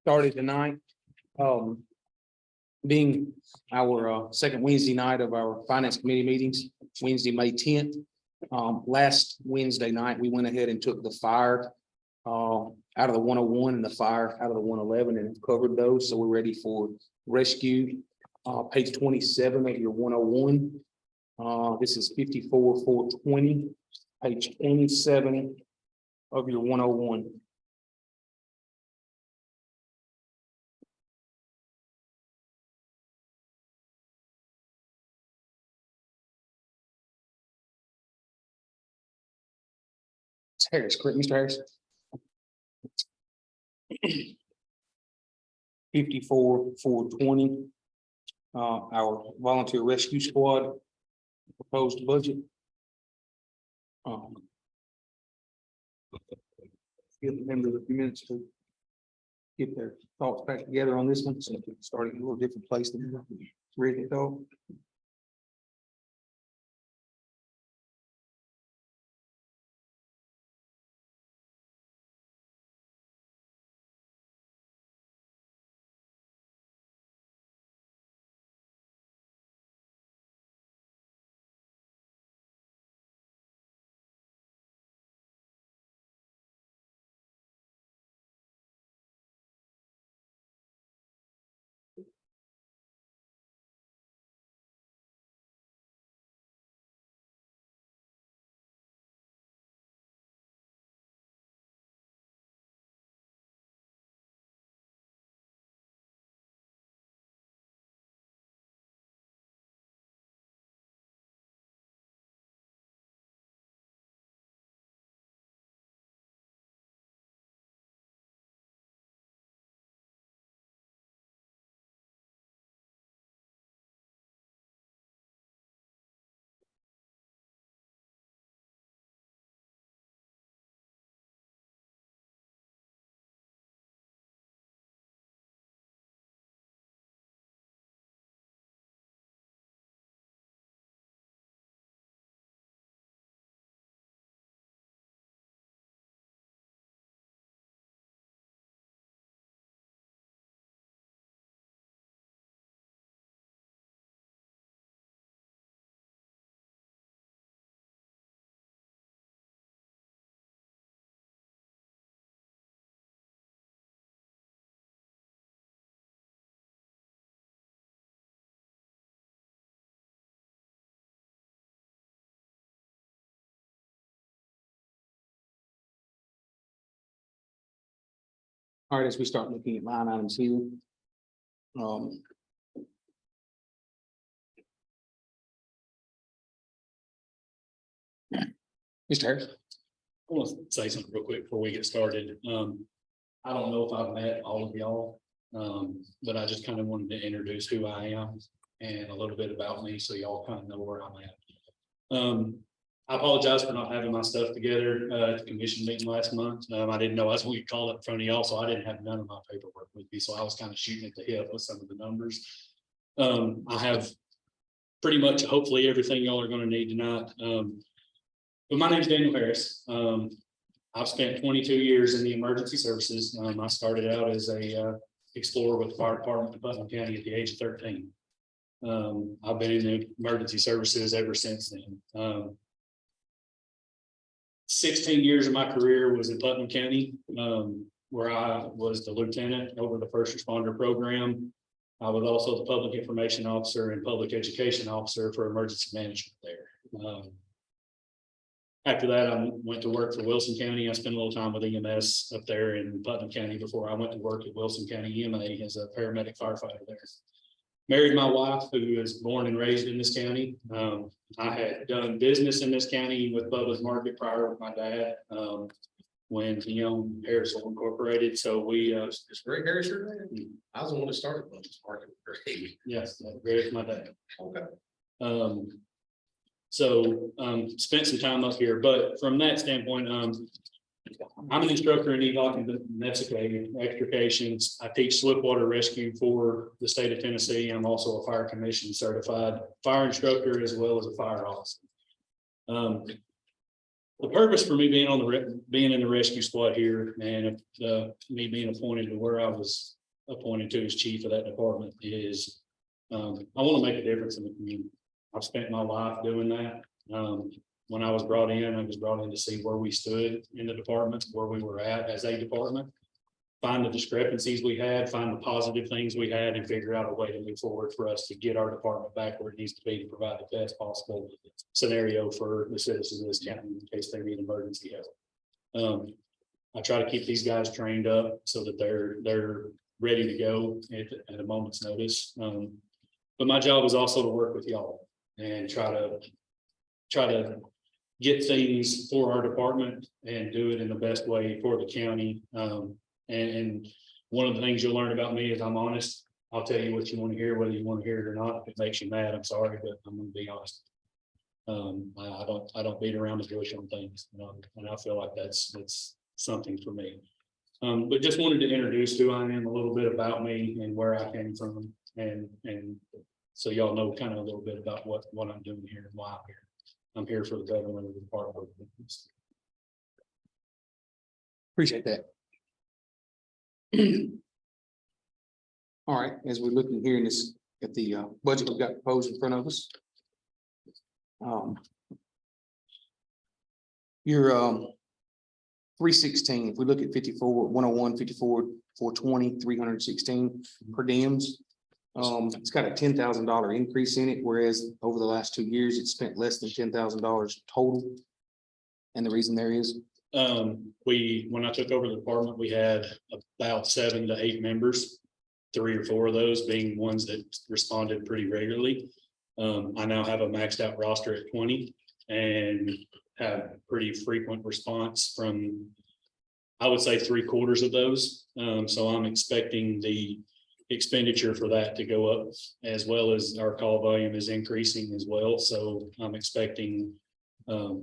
started tonight. Being our second Wednesday night of our finance committee meetings, Wednesday, May 10th. Last Wednesday night, we went ahead and took the fire out of the 101 and the fire out of the 111 and covered those. So we're ready for rescue. Page 27 of your 101. This is 54,420. Page 27 of your 101. It's Harris, correct, Mr. Harris? 54,420. Our volunteer rescue squad proposed budget. Give the members a few minutes to get their thoughts back together on this one, so we can start in a little different place than we ready to go. All right, as we start looking at line items here. Mr. Harris. I want to say something real quick before we get started. I don't know if I've met all of y'all, but I just kind of wanted to introduce who I am and a little bit about me, so y'all kind of know where I'm at. I apologize for not having my stuff together at the commission meeting last month. I didn't know I was going to call it in front of y'all, so I didn't have none of my paperwork with me, so I was kind of shooting at the hip with some of the numbers. I have pretty much hopefully everything y'all are going to need tonight. But my name is Daniel Harris. I've spent 22 years in the emergency services. I started out as a explorer with the fire department in Putnam County at the age of 13. I've been in the emergency services ever since then. 16 years of my career was in Putnam County, where I was the lieutenant over the first responder program. I was also the public information officer and public education officer for emergency management there. After that, I went to work for Wilson County. I spent a little time with EMS up there in Putnam County before I went to work at Wilson County EMA as a paramedic firefighter there. Married my wife, who was born and raised in this county. I had done business in this county with Bubba's Market prior with my dad when he owned Harrisville Incorporated. So we It's Greg Harris, your dad? I was the one that started Bubba's Market with Greg. yes, Greg's my dad. Okay. So spent some time up here, but from that standpoint, I'm an instructor in EVOC and NEPSIC extrications. I teach swiftwater rescue for the state of Tennessee. I'm also a fire commission certified fire instructor as well as a fire officer. The purpose for me being on being in the rescue squad here and me being appointed to where I was appointed to as chief of that department is, I want to make a difference in the community. I've spent my life doing that. When I was brought in to see where we stood in the department, where we were at as a department. Find the discrepancies we had, find the positive things we had, and figure out a way to move forward for us to get our department back where it needs to be to provide the best possible scenario for the citizens of this county in case they need emergency help. I try to keep these guys trained up so that they're ready to go at a moment's notice. But my job is also to work with y'all and try to get things for our department and do it in the best way for the county. And one of the things you'll learn about me is I'm honest. I'll tell you what you want to hear, whether you want to hear it or not. If it makes you mad, I'm sorry, but I'm going to be honest. I don't beat around the bush on things, and I feel like that's something for me. But just wanted to introduce who I am, a little bit about me and where I came from, and so y'all know kind of a little bit about what I'm doing here and why I'm here. I'm here for the betterment of the department. Appreciate that. All right, as we're looking here in this, at the budget we've got proposed in front of us. Your 316, if we look at 54, 101, 54, 420, 316 per diems. It's got a $10,000 increase in it, whereas over the last 2 years, it's spent less than $10,000 total. And the reason there is, When I took over the department, we had about 7 to 8 members, 3 or 4 of those being ones that responded pretty regularly. I now have a maxed out roster at 20 and have pretty frequent response from, I would say, 3/4 of those. So I'm expecting the expenditure for that to go up, as well as our call volume is increasing as well. So I'm expecting that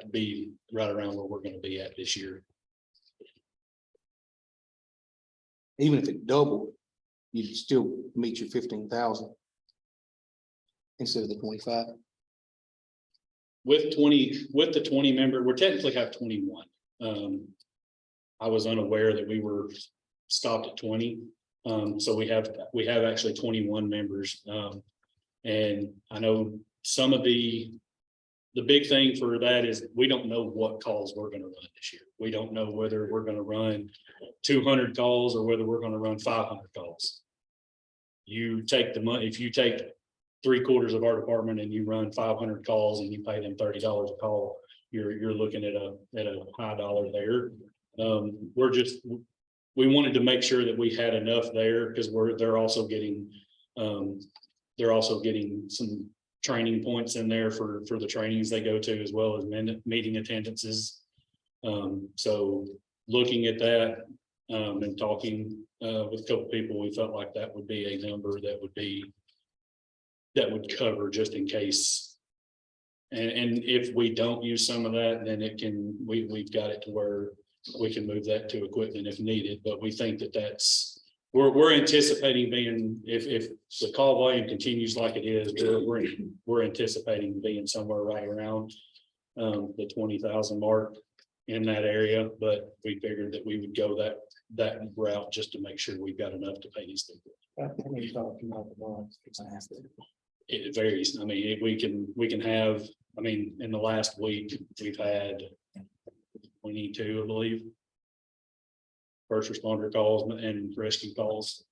to be right around where we're going to be at this year. even if it doubled, you'd still meet your 15,000 instead of the 25. With the 20 member, we're technically have 21. I was unaware that we were stopped at 20. So we have actually 21 members. And I know some of the big thing for that is we don't know what calls we're going to run this year. We don't know whether we're going to run 200 calls or whether we're going to run 500 calls. You take the money, if you take 3/4 of our department and you run 500 calls and you pay them $30 a call, you're looking at a high dollar there. We wanted to make sure that we had enough there because they're also getting some training points in there for the trainings they go to, as well as meeting attendances. So looking at that and talking with a couple people, we felt like that would be a number that would cover just in case. And if we don't use some of that, then we've got it to where we can move that to equipment if needed. But we think we're anticipating being, if the call volume continues like it is, we're anticipating being somewhere right around the 20,000 mark in that area. But we figured that we would go that route just to make sure we've got enough to pay these people. It varies. I mean, we can have, in the last week, we've had 22, I believe, first responder calls and rescue calls.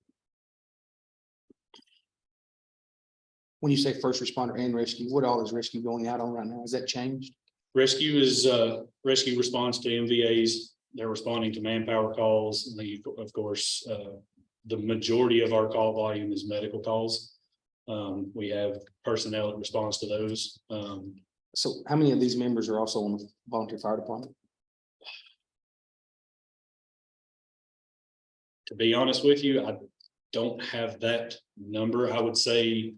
When you say first responder and rescue, what all is rescue going out on right now? Has that changed? Rescue is rescue response to MVAs. They're responding to manpower calls. And of course, the majority of our call volume is medical calls. We have personnel that responds to those. So how many of these members are also on the volunteer fire department? To be honest with you, I don't have that number. I would say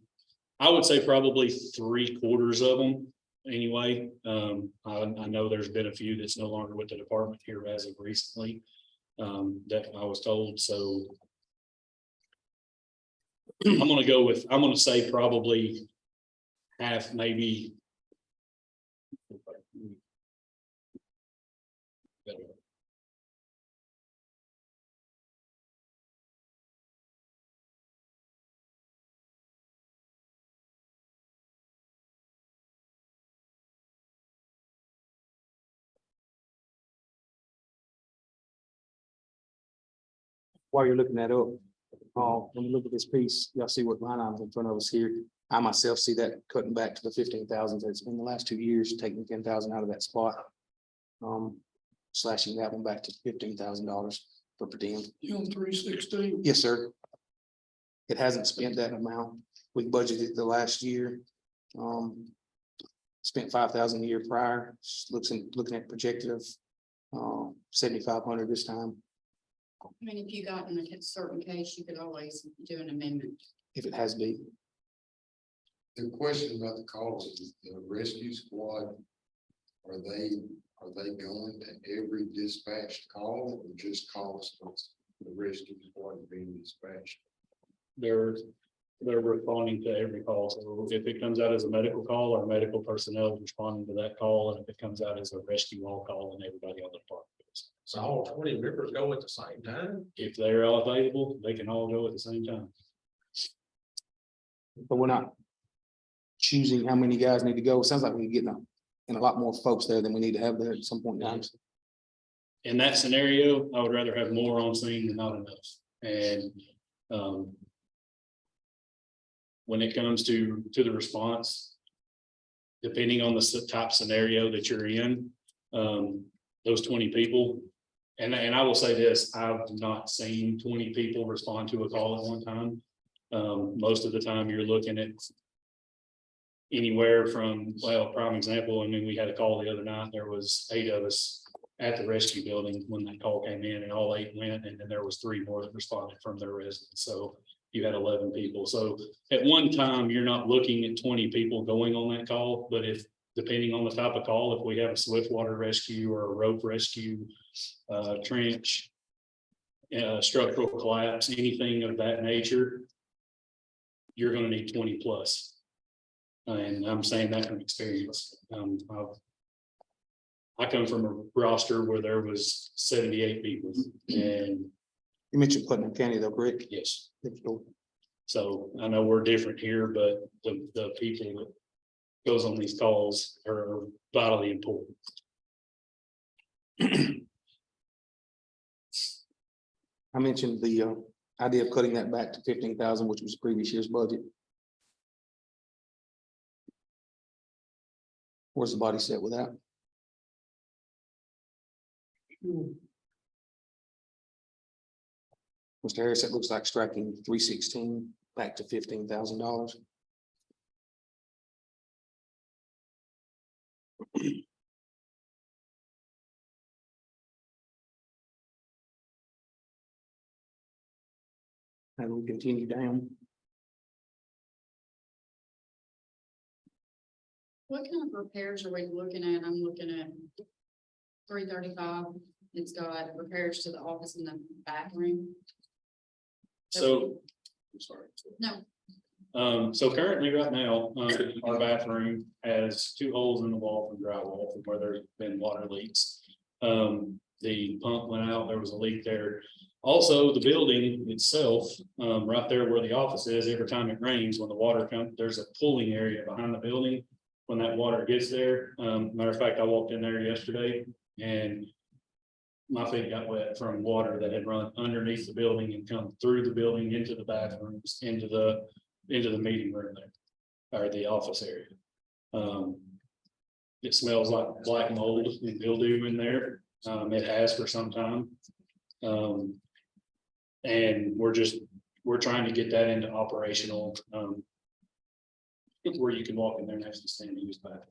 probably 3/4 of them anyway. I know there's been a few that's no longer with the department here as of recently, that I was told. So I'm going to say probably half, maybe. while you're looking that up, when you look at this piece, y'all see what line items in front of us here. I myself see that cutting back to the 15,000 that's been the last 2 years, taking 10,000 out of that spot. Slashing that one back to $15,000 for per diem. You on 316? Yes, sir. It hasn't spent that amount. We budgeted the last year. Spent 5,000 a year prior, looking at projected of 7,500 this time, I mean, if you got in a certain case, you could always do an amendment. if it has been. The question about the calls, is the rescue squad, are they going to every dispatched call or just calls for the rescue squad being dispatched? They're responding to every call. So if it comes out as a medical call, our medical personnel is responding to that call. And if it comes out as a rescue all call, then everybody on the department goes. So all 20 members go at the same time? If they're all available, they can all go at the same time. But we're not choosing how many guys need to go. It sounds like we're getting a lot more folks there than we need to have there at some point in time. In that scenario, I would rather have more on scene than not enough. And when it comes to the response, depending on the type scenario that you're in, those 20 people, and I will say this, I've not seen 20 people respond to a call at one time. Most of the time you're looking at anywhere from, well, prime example, I mean, we had a call the other night, there was 8 of us at the rescue building when that call came in, and all 8 went, and then there was 3 more that responded from their residents. So you had 11 people. So at one time, you're not looking at 20 people going on that call, but if, depending on the type of call, if we have a swift water rescue or a rope rescue, trench, structural collapse, anything of that nature, you're gonna need 20 plus. And I'm saying that from experience. I come from a roster where there was 78 people, and You mentioned Putnam County though, correct? yes. So I know we're different here, but the people that goes on these calls are vitally important. I mentioned the idea of cutting that back to 15,000, which was the previous year's budget. Where's the body set with that? Mr. Harris, it looks like striking 316 back to $15,000. And we continue down. What kind of repairs are we looking at? I'm looking at 335. It's got repairs to the office and the bathroom. So, I'm sorry. No, So currently right now, our bathroom has 2 holes in the wall from drywall from where there's been water leaks. The pump went out, there was a leak there. Also, the building itself, right there where the office is, every time it rains, when the water comes, there's a pooling area behind the building. When that water gets there, matter of fact, I walked in there yesterday and my feet got wet from water that had run underneath the building and come through the building into the bathrooms, into the meeting room there, or the office area. It smells like black mold and mildew in there. It has for some time. And we're trying to get that into operational, where you can walk in there and actually stand and use that.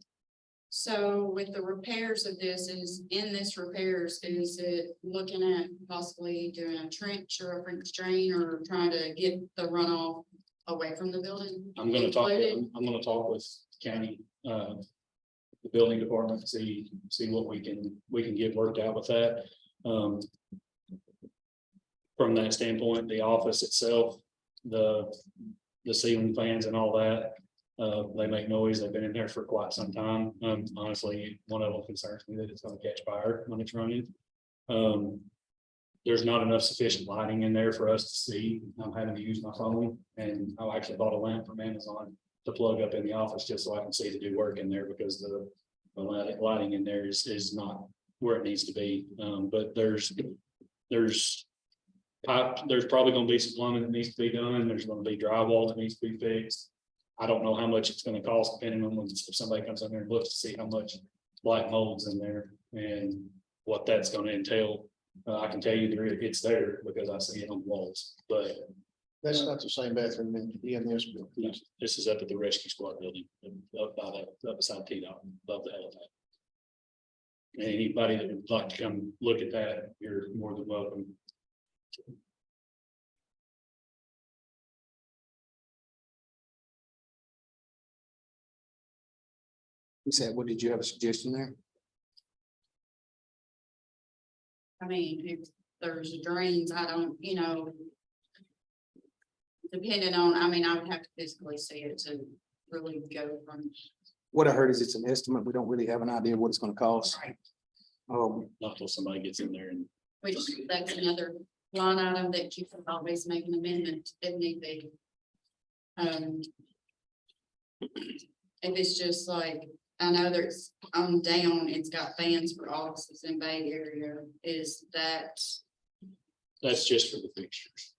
so with the repairs of this, is it looking at possibly doing a trench or a French drain or trying to get the runoff away from the building? I'm gonna talk Included? with county, the building department, see what we can get worked out with that. From that standpoint, the office itself, the ceiling fans and all that, they make noise. They've been in there for quite some time. Honestly, one of them concerns me that it's gonna catch fire when it's running. There's not enough sufficient lighting in there for us to see. I'm having to use my phone, and I actually bought a lamp from Amazon to plug up in the office just so I can see to do work in there, because the lighting in there is not where it needs to be. But there's Pipe, there's probably gonna be some plumbing that needs to be done, there's gonna be drywall that needs to be fixed. I don't know how much it's gonna cost, depending on if somebody comes in there and looks to see how much black mold's in there and what that's gonna entail. I can tell you it's there because I see it on the walls, but That's not the same bathroom in the EMS building. this is up at the rescue squad building, up by that, up beside T-Dot, above the helipad. And anybody that would like to come look at that, you're more than welcome. You said, what, did you have a suggestion there? I mean, if there's drains, I don't, you know. Depending on, I mean, I would have to physically see it to really go from. What I heard is it's an estimate. We don't really have an idea what it's gonna cost. Not till somebody gets in there and Which that's another line item that you can always make an amendment if need be. If it's just like, I know there's on down, it's got fans for offices in Bay Area, is that, that's just for the fixtures.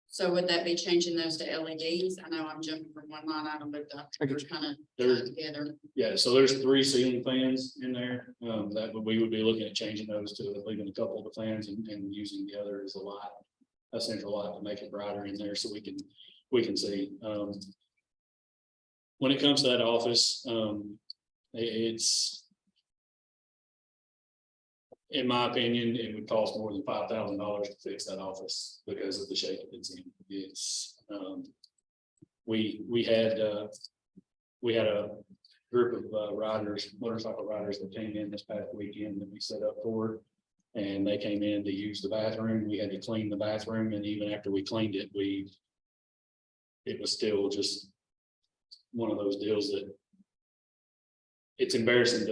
so would that be changing those to LEDs? I know I'm jumping from one line item, but they're kind of There- tied together. Yeah, so there's 3 ceiling fans in there, that we would be looking at changing those to leaving a couple of the fans and using the other as a light. A central light to make it brighter in there so we can see. When it comes to that office, it's. In my opinion, it would cost more than $5,000 to fix that office because of the shape it's in. It's, we had a group of riders, motorcycle riders that came in this past weekend that we set up for. And they came in to use the bathroom. We had to clean the bathroom, and even after we cleaned it, it was still just one of those deals that it's embarrassing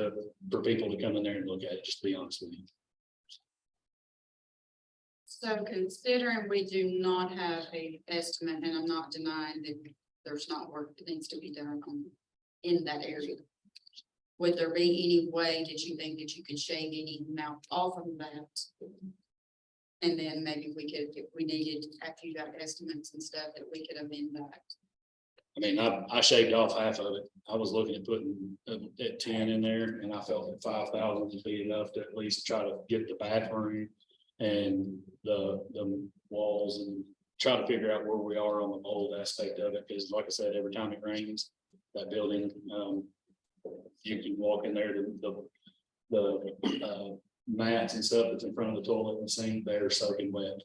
for people to come in there and look at it, just to be honest with you. So considering we do not have a estimate, and I'm not denying that there's not work that needs to be done in that area. Would there be any way that you think that you could shave any amount off of that? And then maybe we could, if we needed, after you got estimates and stuff, that we could amend that. I mean, I shaved off half of it. I was looking at putting at 10 in there, and I felt that 5,000 would be enough to at least try to get the bathroom and the walls and try to figure out where we are on the mold aspect of it. Because like I said, every time it rains, that building, you can walk in there, the mats and stuff that's in front of the toilet and sink, they're soaking wet.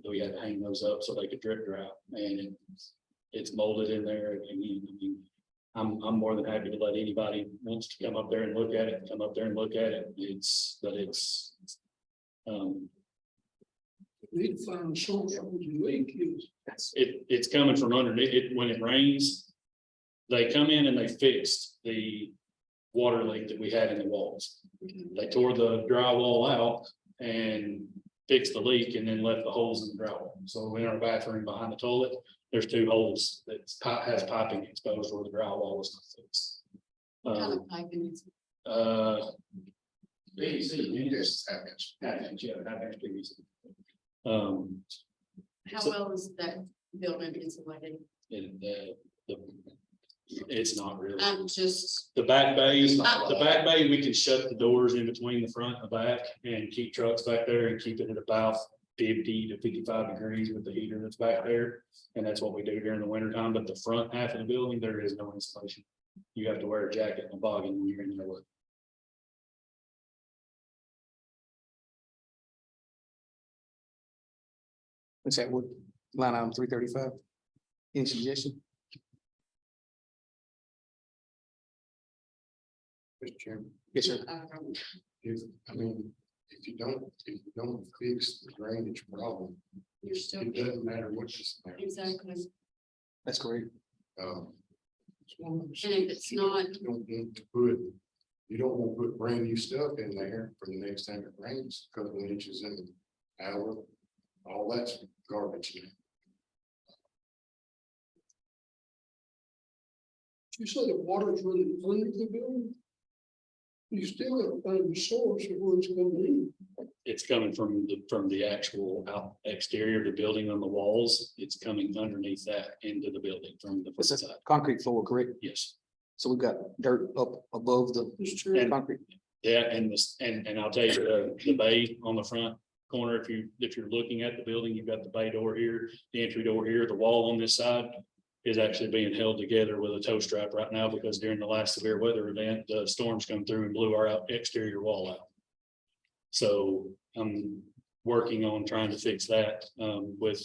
We had to hang those up so they could drip dry, and it's molded in there. And I'm more than happy to let anybody wants to come up there and look at it, come up there and look at it. Need to find a source of the leak is. It's coming from underneath it. When it rains, they come in and they fixed the water leak that we had in the walls. They tore the drywall out and fixed the leak and then left the holes in the drywall. So in our bathroom behind the toilet, there's 2 holes that has piping exposed where the drywall was not fixed. What kind of piping is? PVC, Yes, happens. PVC. How So- well is that building insulated? It's not really. I'm just, The back bay, we can shut the doors in between the front and the back and keep trucks back there and keep it at about 50 to 55 degrees with the heater that's back there. And that's what we do during the winter time. But the front half of the building, there is no insulation. You have to wear a jacket and a boggin when you're in there. What's that, what, line item 335? Any suggestion? Mr. Chairman, Yes, sir. if you don't fix the drainage problem, you're still, it doesn't matter what you say. exactly, and That's correct. if it's not, You don't want to put brand new stuff in there for the next time it rains, a couple of inches in an hour, all that's garbage. You say the water's running under the building? You still got to find the source of where it's gonna be. It's coming from the actual out exterior of the building on the walls. It's coming underneath that into the building from the It's front a side. concrete floor, correct? Yes. So we've got dirt up above the It's true. concrete. Yeah, and this, and I'll tell you, the bay on the front corner, if you're looking at the building, you've got the bay door here, the entry door here, the wall on this side is actually being held together with a toe strap right now, because during the last severe weather event, the storms come through and blew our exterior wall out. So I'm working on trying to fix that, with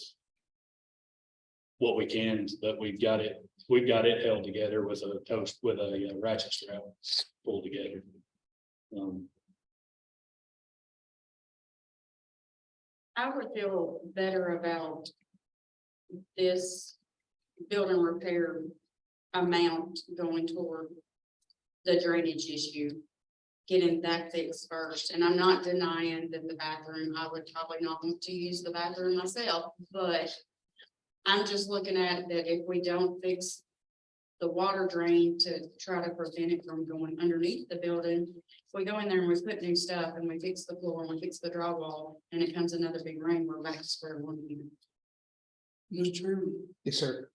what we can, but we've got it held together with a toast, with a ratchet strap pulled together. I would feel better about this building repair amount going toward the drainage issue. Getting that fixed first, and I'm not denying that the bathroom, I would probably not want to use the bathroom myself, but I'm just looking at that if we don't fix the water drain to try to prevent it from going underneath the building, if we go in there and we put new stuff and we fix the floor and we fix the drywall and it comes another big rain, we're back to square one again. Mr. Chairman, Yes, sir.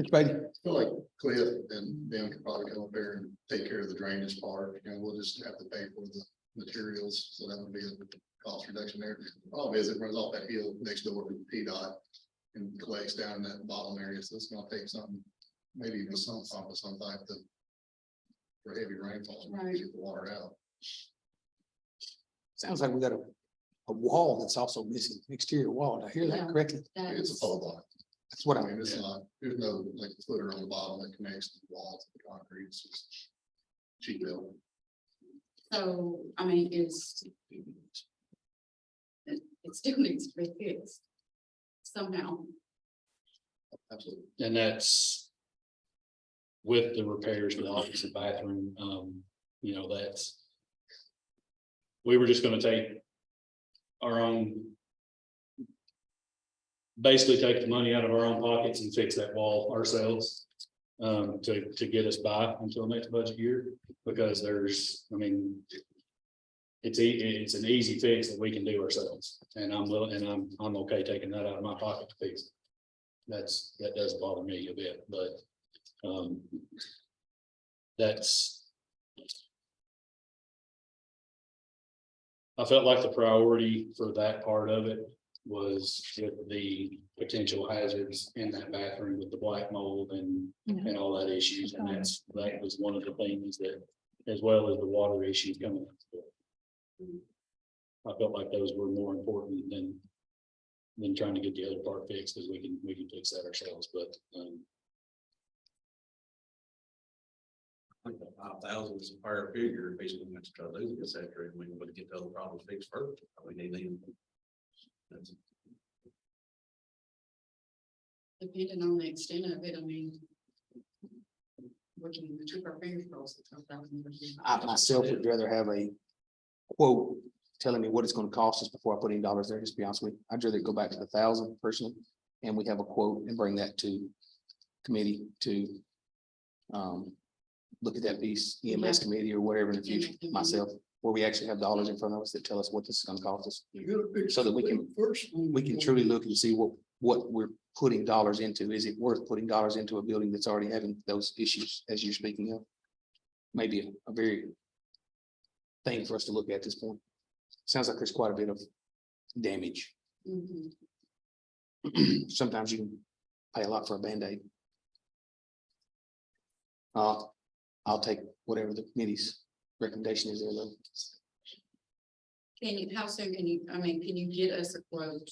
Mr. Beatty, I feel like Cliff and Ben could probably come up there and take care of the drainage part, and we'll just have to pay for the materials, so that would be a cost reduction there. Problem is, it runs off that hill next door to PDOT and collects down in that bottom area, so it's gonna take something, maybe even some pump of some type to for heavy rainfall, to get the water out. sounds like we got a wall that's also missing, exterior wall. Did I hear that Yeah. correctly? That It's a is- pole barn. That's what I I mean, it's not, there's no like footer on the bottom that connects to the wall to the concrete, it's just cheap built. So, I mean, it still needs to be fixed somehow. Absolutely. And that's with the repairs to the office and bathroom, that's. We were just gonna take our own. Basically take the money out of our own pockets and fix that wall ourselves. To get us by until next budget year, because it's an easy fix that we can do ourselves, and I'm willing, and I'm okay taking that out of my pocket to fix it. That does bother me a bit, but, that's. I felt like the priority for that part of it was with the potential hazards in that bathroom with the black mold and all that issues, and that was one of the things that, as well as the water issues coming up. I felt like those were more important than trying to get the other part fixed, because we can fix that ourselves, but, I think 5,000 is a fair figure, basically, let's try to do this after, and we would get the other problems fixed first. We need them. That's- Depending on the extent of it, I mean. We can keep our fingers crossed. I myself would rather have a quote telling me what it's gonna cost us before I put any dollars there, just to be honest with you. I'd rather go back to the 1,000 personally, and we have a quote and bring that to committee to look at that piece, EMS committee or whatever in the future, myself, where we actually have dollars in front of us that tell us what this is gonna cost us. you gotta fix. So that we can- the first one. We can truly look and see what we're putting dollars into. Is it worth putting dollars into a building that's already having those issues as you're speaking of? Maybe a very thing for us to look at this point. Sounds like there's quite a bit of damage. Mhm. Sometimes you can pay a lot for a Band-Aid. I'll take whatever the committee's recommendation is there, though. How soon can you, I mean, can you get us a quote?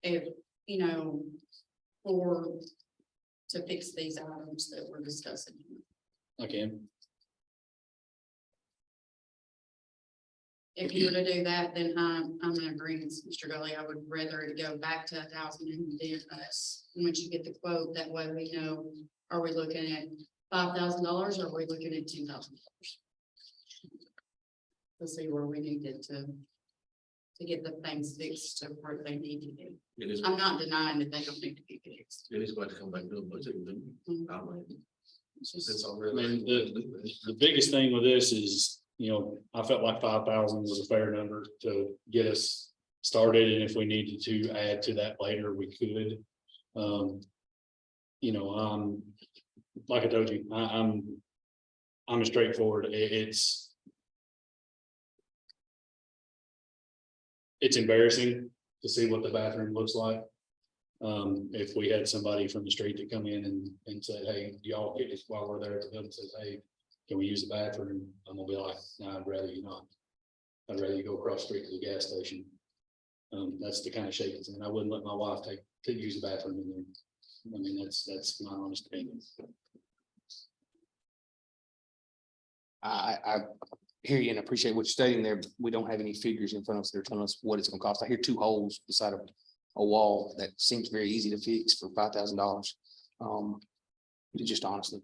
If, to fix these items that we're discussing? I can. If you were to do that, then I'm in agreement, Mr. Gully. I would rather it go back to 1,000 and then us, once you get the quote, that way we know, are we looking at $5,000 or are we looking at $10,000? To see where we needed to get the things fixed to where they need to be. It is, I'm not denying that they don't need to be fixed. it is going to come back to a budget. Mhm. It's I already. mean, the biggest thing with this is, you know, I felt like 5,000 was a fair number to get us started, and if we needed to add to that later, we could. You know, like I told you, I'm straightforward. It's embarrassing to see what the bathroom looks like. If we had somebody from the street to come in and say, hey, y'all get this while we're there at the building, says, hey, can we use the bathroom? I'm gonna be like, no, I'd rather you not. I'd rather you go across the street to the gas station. That's the kind of shape it's in. I wouldn't let my wife to use the bathroom in there. I mean, that's my honest opinion. I hear you and appreciate what you're stating there. But we don't have any figures in front of us that are telling us what it's gonna cost. I hear 2 holes beside a wall that seems very easy to fix for $5,000. Just honestly.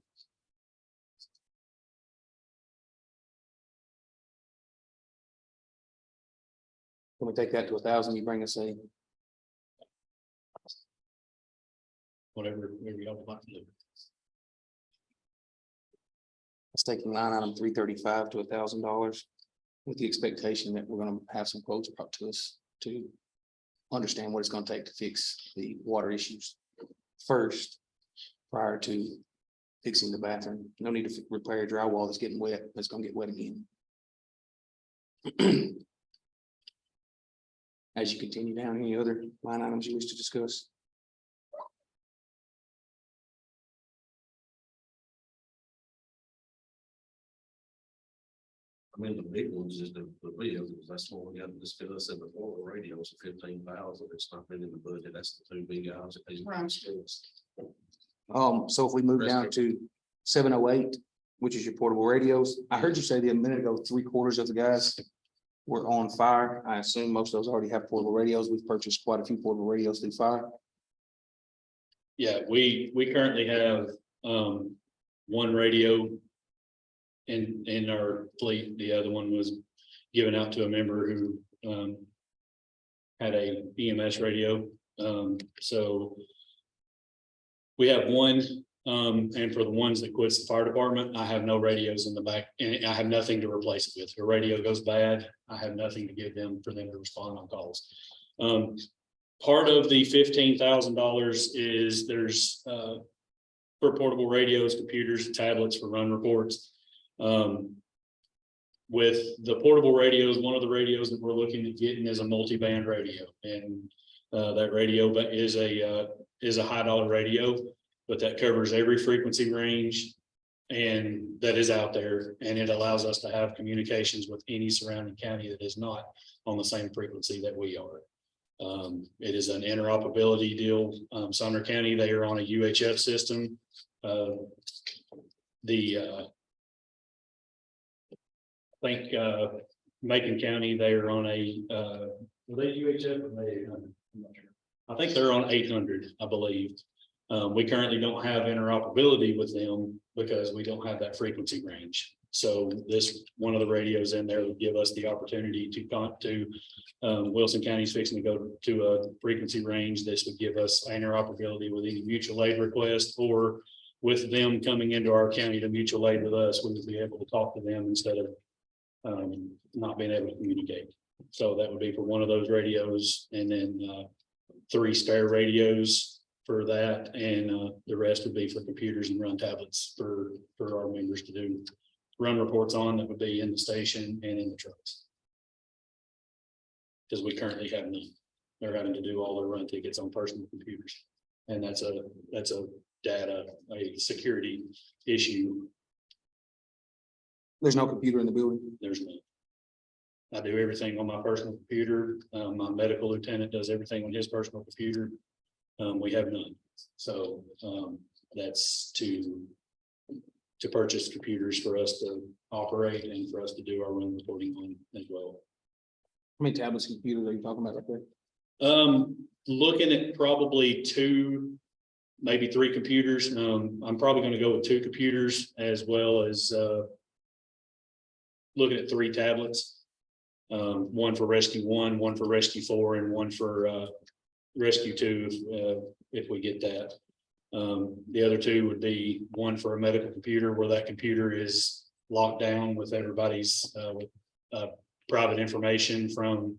Can we take that to 1,000? You bring us a, Whatever y'all would like to do. it's taking line item 335 to $1,000. With the expectation that we're gonna have some quotes brought to us to understand what it's gonna take to fix the water issues first, prior to fixing the bathroom. No need to repair drywall that's getting wet, that's gonna get wet again. As you continue down, any other line items you wish to discuss? I mean, the big ones is the vehicles, that's what we got to discuss in before, the radios are 15,000, it's not been in the budget, that's the 2 big items that they. Right. So if we move down to 708, which is your portable radios, I heard you say a minute ago, 3/4 of the guys were on fire. I assume most of those already have portable radios. We've purchased quite a few portable radios through fire. Yeah, we currently have one radio in our fleet. The other one was given out to a member who had a EMS radio. So we have one, and for the ones that quits the fire department, I have no radios in the back, and I have nothing to replace it with. If a radio goes bad, I have nothing to give them for them to respond on calls. Part of the $15,000 is there's for portable radios, computers, tablets for run reports. With the portable radios, one of the radios that we're looking at getting is a multi-band radio, and that radio is a high dollar radio, but that covers every frequency range and that is out there, and it allows us to have communications with any surrounding county that is not on the same frequency that we are. It is an interoperability deal. Sumner County, they are on a UHF system. I think Macon County, they are on a were they UHF or they, I'm not sure. I think they're on 800, I believe. We currently don't have interoperability with them because we don't have that frequency range. So this, one of the radios in there would give us the opportunity to talk to Wilson County's fixing to go to a frequency range. This would give us interoperability with any mutual aid request, or with them coming into our county to mutual aid with us, we would be able to talk to them instead of not being able to communicate. So that would be for one of those radios, and then 3 spare radios for that, and the rest would be for computers and run tablets for our members to do run reports on, that would be in the station and in the trucks. Because we currently have none. They're having to do all their run tickets on personal computers. And that's a security issue. There's no computer in the building. There's no. I do everything on my personal computer. My medical lieutenant does everything on his personal computer. We have none. So that's to purchase computers for us to operate and for us to do our run reporting on as well. How many tablets, computers are you talking about right there? Looking at probably 2, maybe 3 computers. I'm probably going to go with 2 computers, as well as looking at 3 tablets. One for Rescue 1, one for Rescue 4, and one for Rescue 2 if we get that. The other two would be one for a medical computer where that computer is locked down with everybody's private information from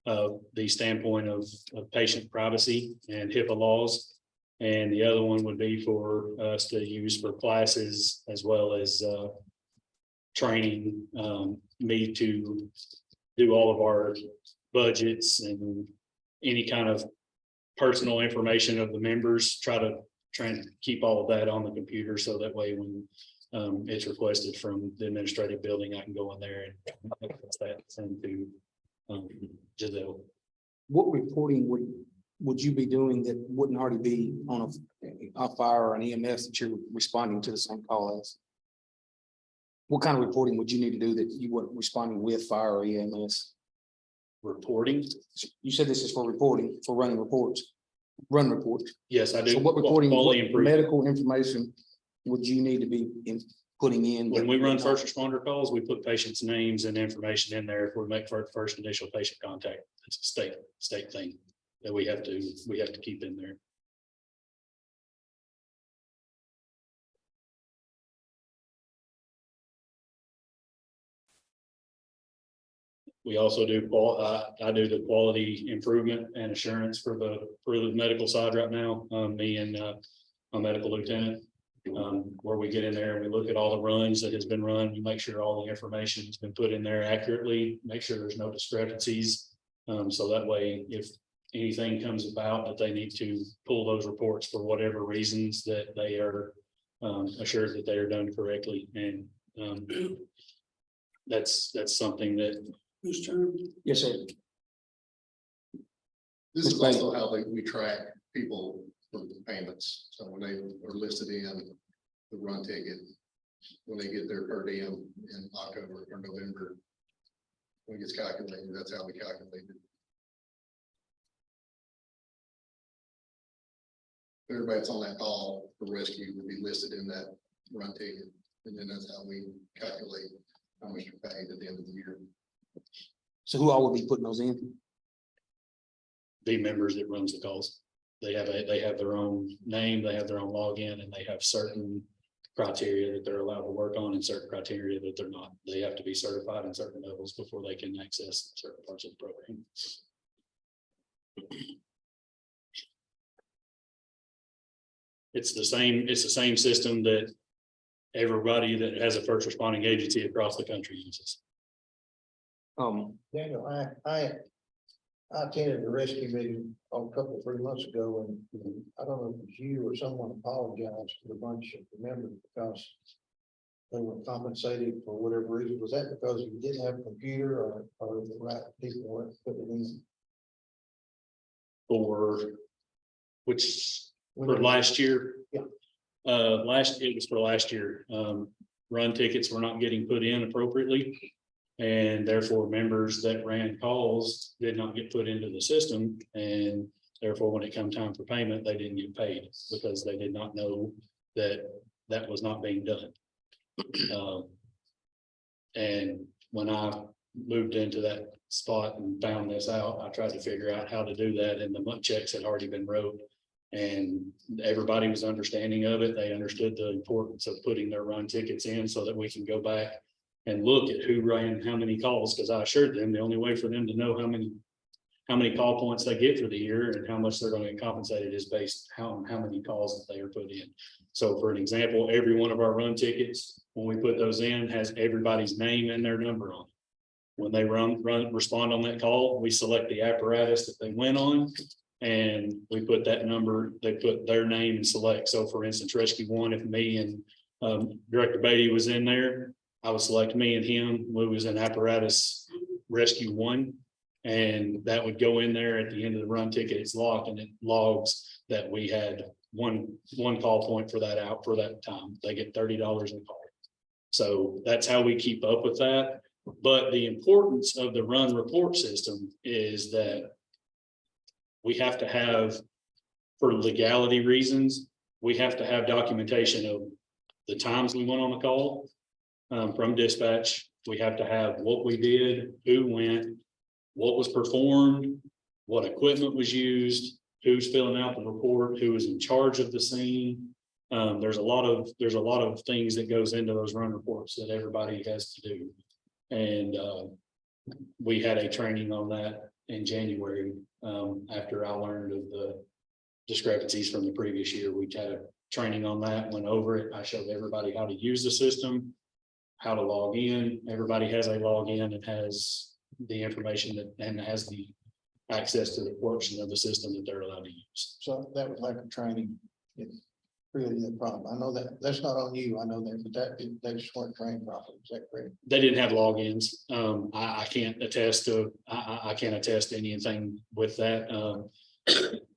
the standpoint of patient privacy and HIPAA laws. And the other one would be for us to use for classes as well as training me to do all of our budgets and any kind of personal information of the members, try to keep all of that on the computer. So that way when it's requested from the administrative building, I can go in there and send to Giselle. What reporting would you be doing that wouldn't already be on a fire or an EMS that you're responding to the same call as? What kind of reporting would you need to do that you weren't responding with fire or EMS? Reporting? You said this is for reporting, for running reports, run reports. Yes, I do. So what reporting, Quality what improvement. medical information would you need to be putting in? When we run first responder calls, we put patients' names and information in there if we make first initial patient contact. It's a state thing that we have to keep in there. We also do, I do the quality improvement and assurance for the medical side right now, me and my medical lieutenant. Where we get in there and we look at all the runs that has been run, we make sure all the information has been put in there accurately, make sure there's no discrepancies. So that way, if anything comes about that they need to pull those reports for whatever reasons, that they are assured that they are done correctly. And that's something that Mr. Chairman, Yes, sir. This is Mr. Bailey. also how we track people for the payments. So when they are listed in the run ticket, when they get their per diem in October or November, when it gets calculated, that's how we calculate it. Everybody that's on that call for rescue will be listed in that run ticket, and then that's how we calculate how much you're paid at the end of the year. So who all would be putting those in? the members that runs the calls. They have their own name, they have their own login, and they have certain criteria that they're allowed to work on and certain criteria that they're not. They have to be certified in certain levels before they can access certain parts of the program. It's the same system that everybody that has a first responding agency across the country uses. Daniel, I attended a rescue meeting a couple, 3 months ago, and I don't know if it was you or someone apologized to the bunch of the members because they were compensated for whatever reason. Was that because you didn't have a computer or the right people weren't putting it in? For last year. Yeah. It was for last year. Run tickets were not getting put in appropriately. And therefore members that ran calls did not get put into the system. And therefore, when it come time for payment, they didn't get paid because they did not know that that was not being done. And when I moved into that spot and found this out, I tried to figure out how to do that, and the month checks had already been wrote. And everybody was understanding of it. They understood the importance of putting their run tickets in so that we can go back and look at who ran how many calls, because I assured them the only way for them to know how many call points they get for the year and how much they're going to get compensated is based how many calls that they are put in. So for an example, every one of our run tickets, when we put those in, has everybody's name and their number on it. When they respond on that call, we select the apparatus that they went on. And we put that number, they put their name and select. So for instance, Rescue 1, if me and Director Beatty was in there, I would select me and him. We was in apparatus Rescue 1. And that would go in there at the end of the run ticket. It's locked and it logs that we had one call point for that out for that time. They get $30 in call. So that's how we keep up with that. But the importance of the run report system is that we have to have, for legality reasons, we have to have documentation of the times we went on the call from dispatch. We have to have what we did, who went, what was performed, what equipment was used, who's filling out the report, who is in charge of the scene. There's a lot of things that goes into those run reports that everybody has to do. And we had a training on that in January, after I learned of the discrepancies from the previous year. We had a training on that, went over it. I showed everybody how to use the system, how to log in. Everybody has a login and has the information that, and has the access to the portion of the system that they're allowed to use. So that was like a training. It's really the problem. I know that, that's not on you, I know that, but they just weren't trained properly, is that correct? They didn't have logins. I can't attest to, I can't attest to anything with that.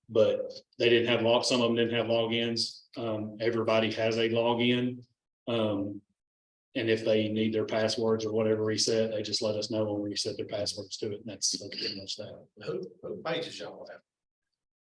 But they didn't have some of them didn't have logins. Everybody has a login. And if they need their passwords or whatever reset, they just let us know when we reset their passwords to it. And that's pretty much that. Who pages y'all have?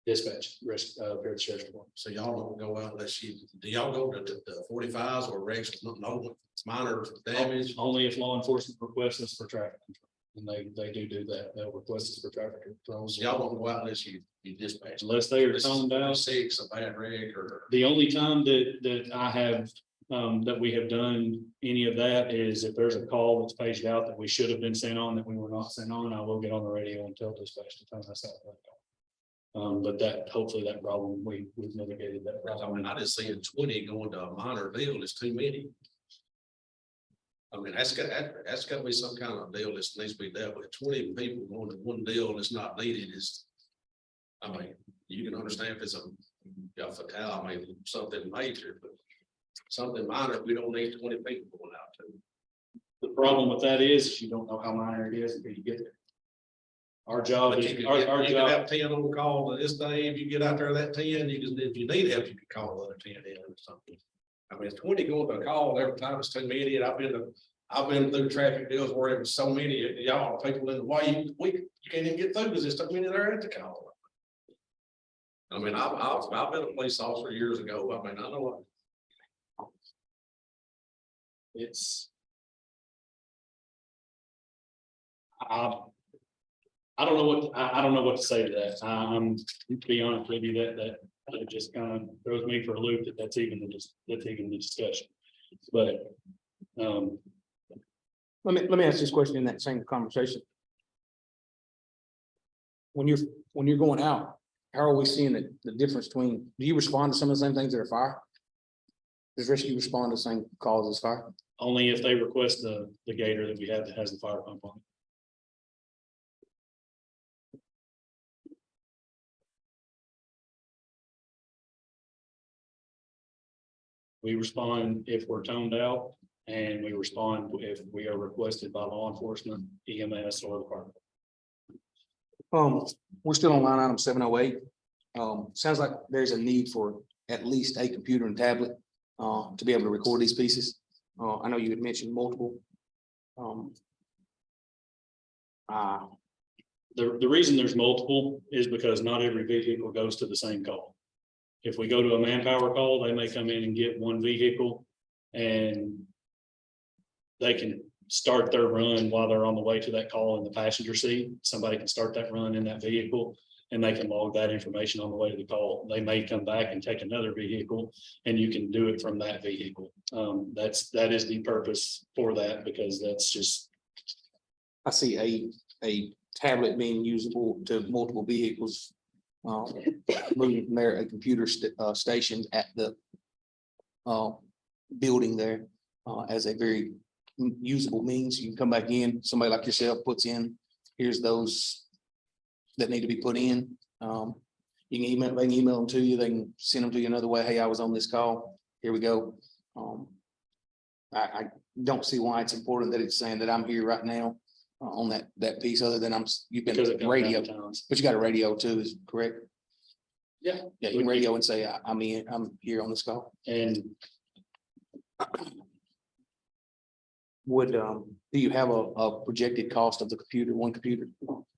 Dispatch, risk, Fairfield Sheriff's Department. So y'all don't go out unless you, do y'all go to the 45s or regs, no minor damage? Only if law enforcement requests us for traffic control. And they do that. They'll request us for traffic control. So y'all don't go out unless you dispatch. Unless they are This is toned out. 6, a bad reg or. The only time that I have, that we have done any of that is if there's a call that's paged out that we should have been sent on, that we were not sent on, I will get on the radio and tell dispatch to turn us out. But that, hopefully that problem, we've mitigated that I problem. mean, I just seeing 20 going to a minor deal is too many. I mean, that's got to be some kind of deal that needs to be dealt with. 20 people going to one deal that's not needed is. I mean, you can understand if it's a fatal, I mean, something major, but something minor, we don't need 20 people going out to. The problem with that is you don't know how minor it is until you get there. Our job But is, you can, our you can job, have 10 on call to this day. If you get out there that 10, you can, if you need help, you can call the other 10 in or something. I mean, 20 going to a call every time it's too many. And I've been through traffic deals where it was so many of y'all people in the way, you can't even get through because there's so many there at the call. I mean, I've been a police officer years ago. I mean, I know what. it's. I don't know what, I don't know what to say to that. I'm, to be honest with you, that it just kind of throws me for a loop that's even the discussion. But, Let me ask this question in that same conversation. When you're going out, how are we seeing the difference between, do you respond to some of the same things that are fire? Does rescue respond to the same calls as fire? only if they request the gator that we have that has the fire pump on it. We respond if we're toned out, and we respond if we are requested by law enforcement, EMS, or the department. We're still on line item 708. Sounds like there's a need for at least a computer and tablet to be able to record these pieces. I know you had mentioned multiple. The reason there's multiple is because not every vehicle goes to the same call. If we go to a manpower call, they may come in and get one vehicle and they can start their run while they're on the way to that call in the passenger seat. Somebody can start that run in that vehicle and they can log that information on the way to the call. They may come back and take another vehicle and you can do it from that vehicle. That is the purpose for that, because that's just, I see a tablet being usable to multiple vehicles. Moving from there, a computer stationed at the building there as a very usable means. You can come back in, somebody like yourself puts in, here's those that need to be put in. You can email, they can email them to you, they can send them to you another way. Hey, I was on this call, here we go. I don't see why it's important that it's saying that I'm here right now on that piece, other than you've because it been comes radio, down to times. but you got a radio too, is correct? Yeah. Yeah, you can radio and say, I'm here on this call. And Would, do you have a projected cost of the computer, one computer?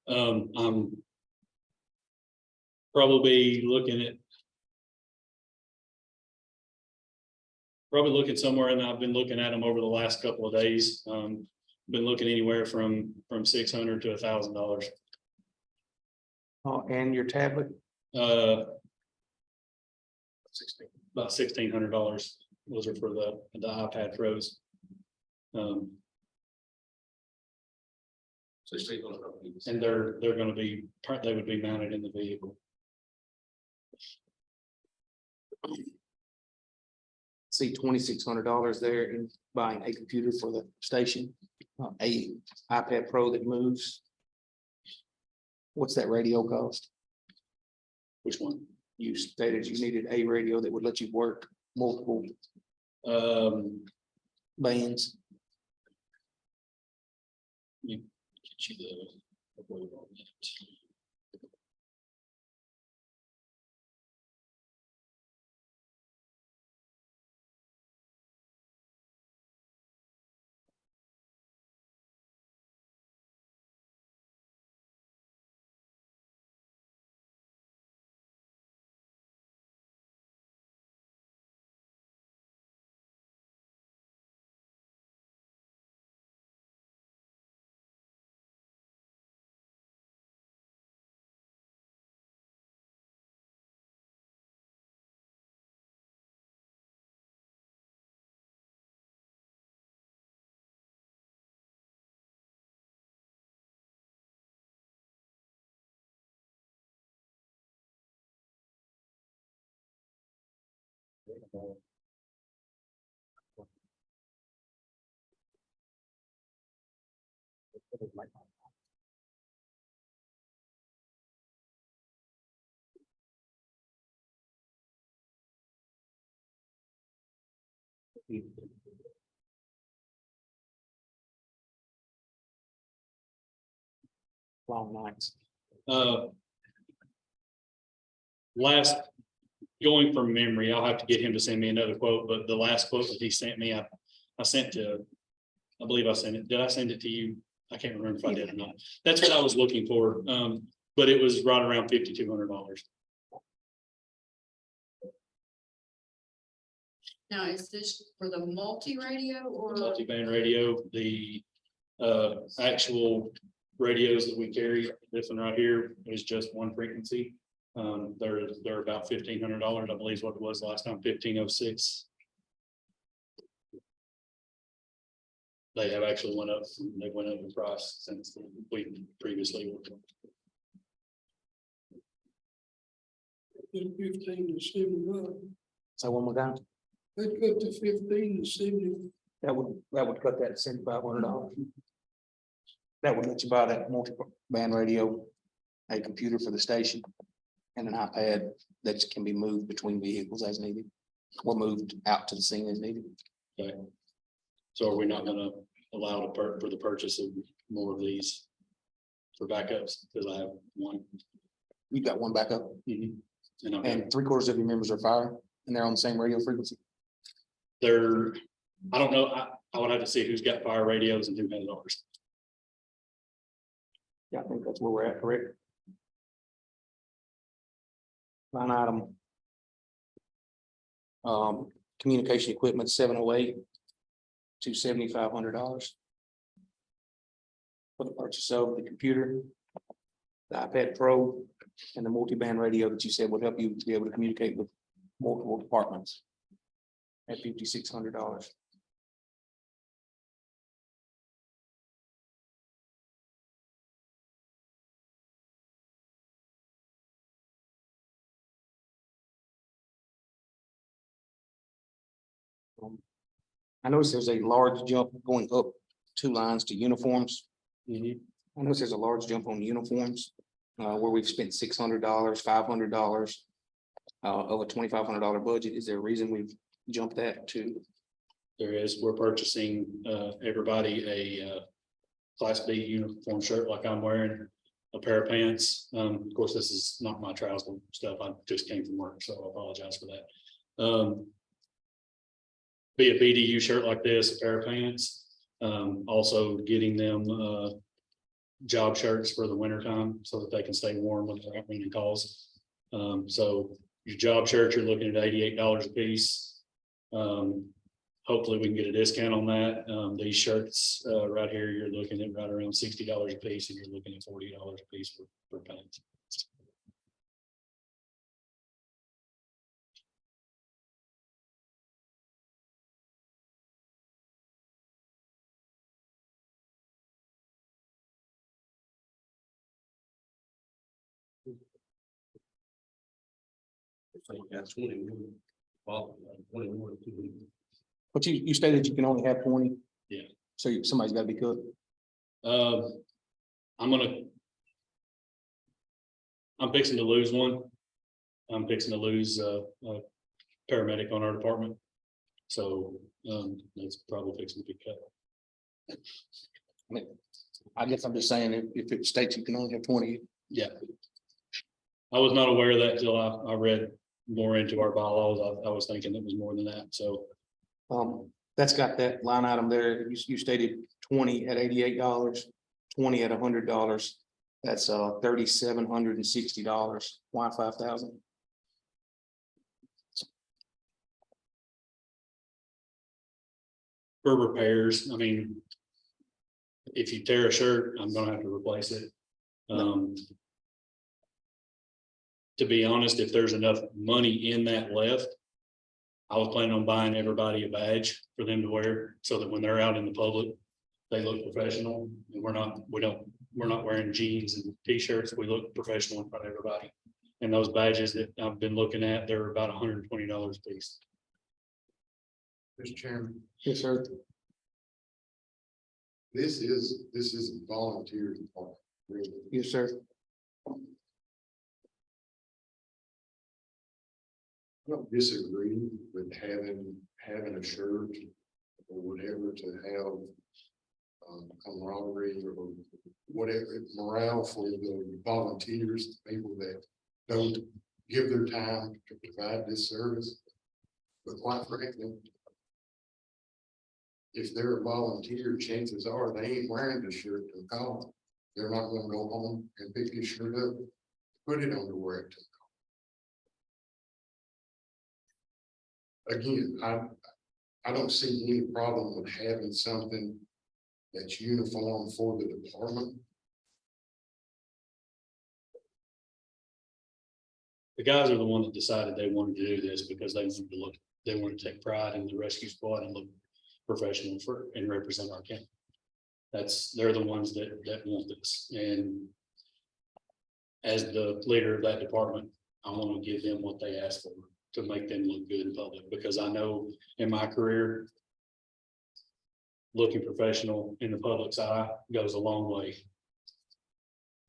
I'm probably looking somewhere, and I've been looking at them over the last couple of days. Been looking anywhere from $600 to $1,000. And your tablet? About $1,600. Those are for the iPad Pros. 1600. And they're gonna be, they would be mounted in the vehicle. See $2,600 there in buying a computer for the station, a iPad Pro that moves. What's that radio cost? Which one? You stated you needed a radio that would let you work multiple bands. Get you the word on that. Long nights. Last, going from memory, I'll have to get him to send me another quote, but the last quote that he sent me, I sent to, I believe I sent it. Did I send it to you? I can't remember if I did or not. That's what I was looking for. But it was right around $5,200. Now, is this for the multi-radio or? Multi-band radio, the actual radios that we carry, this one right here is just one frequency. They're about $1,500, I believe is what it was last time, 1506. They have actually went up, they went up in price since we previously worked on. Then 15 to 75. So one more time, They cut to 15 to 70. that would cut that $7,500. That would let you buy that multi-band radio, a computer for the station, and an iPad that can be moved between vehicles as needed, or moved out to the scene as needed. Okay. So are we not gonna allow for the purchase of more of these for backups? Because I have one. You've got one backup, And I'm, and 3/4 of your members are fire, and they're on the same radio frequency. they're, I don't know, I would have to see who's got fire radios and who has ours. Yeah, I think that's where we're at, correct? Line item. Communication equipment, 708 to $7,500. For the purchase of the computer, the iPad Pro, and the multi-band radio that you said would help you to be able to communicate with multiple departments. At $5,600. I notice there's a large jump going up 2 lines to uniforms. I notice there's a large jump on uniforms, where we've spent $600, $500. Of a $2,500 budget. Is there a reason we've jumped that to? There is, we're purchasing everybody a Class B uniform shirt like I'm wearing, a pair of pants. Of course, this is not my trouser stuff. I just came from work, so I apologize for that. Be a BDU shirt like this, a pair of pants. Also getting them job shirts for the winter time so that they can stay warm when they're out running calls. So your job shirt, you're looking at $88 a piece. Hopefully we can get a discount on that. These shirts right here, you're looking at right around $60 a piece, and you're looking at $40 a piece for pants. think that's 21. Well, 21. But you stated you can only have 20. Yeah. So somebody's gotta be cooked. I'm fixing to lose one. I'm fixing to lose a paramedic on our department. So, that's probably fixing to be cut. I guess I'm just saying, if it states you can only have 20, Yeah. I was not aware of that till I read more into our bylaws. I was thinking it was more than that, so. that's got that line item there. You stated 20 at $88, 20 at $100. That's $3,760. Why 5,000? For repairs, I mean. If you tear a shirt, I'm gonna have to replace it. To be honest, if there's enough money in that left. I was planning on buying everybody a badge for them to wear, so that when they're out in the public. They look professional, and we're not wearing jeans and t-shirts, we look professional in front of everybody. And those badges that I've been looking at, they're about $120 a piece. Mr. Chairman, Yes, sir. this is a volunteer department, really. Yes, sir. I don't disagree with having a shirt or whatever to have camaraderie or whatever, morale for the volunteers, the people that don't give their time to provide this service. But quite frankly, if they're a volunteer, chances are they ain't wearing the shirt to the call. They're not gonna go home and pick your shirt up, put it on to wear it to the call. Again, I don't see any problem with having something that's uniform for the department. The guys are the ones that decided they wanted to do this because they wanted to take pride in the rescue squad and look professional and represent our county. They're the ones that want this, and as the leader of that department, I want to give them what they asked for to make them look good in public, because I know in my career, looking professional in the public's eye goes a long way.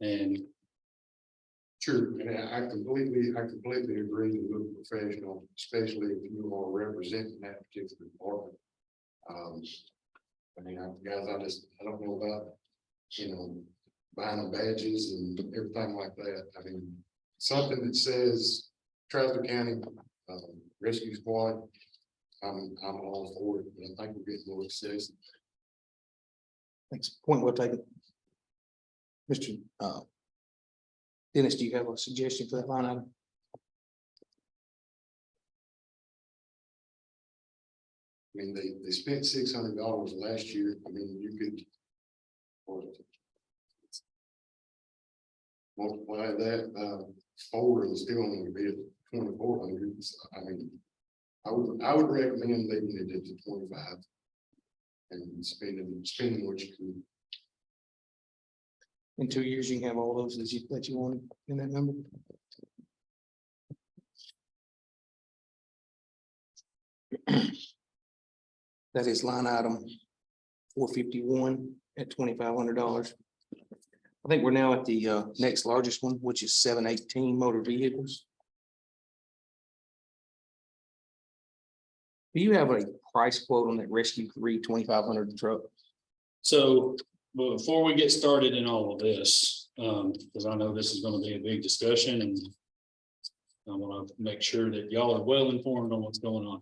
And True, and I completely agree to look professional, especially if you are representing that particular department. I mean, guys, I don't know about, buying them badges and everything like that. I mean, something that says Travis County, Rescue Squad, I'm all for it, but I think we're getting a little excessive. Thanks. Point well taken. Mr. Dennis, do you have a suggestion for that line item? I mean, they spent $600 last year. I mean, you could. Multiply that, 4 and still only be at 2,400. I mean, I would recommend leaving it at the 25. And spending what you could. In 2 years, you can have all those that you want in that number. That is line item 451 at $2,500. I think we're now at the next largest one, which is 718 motor vehicles. Do you have a price quote on that Rescue 3 2,500 truck? so, but before we get started in all of this, because I know this is going to be a big discussion, and I want to make sure that y'all are well informed on what's going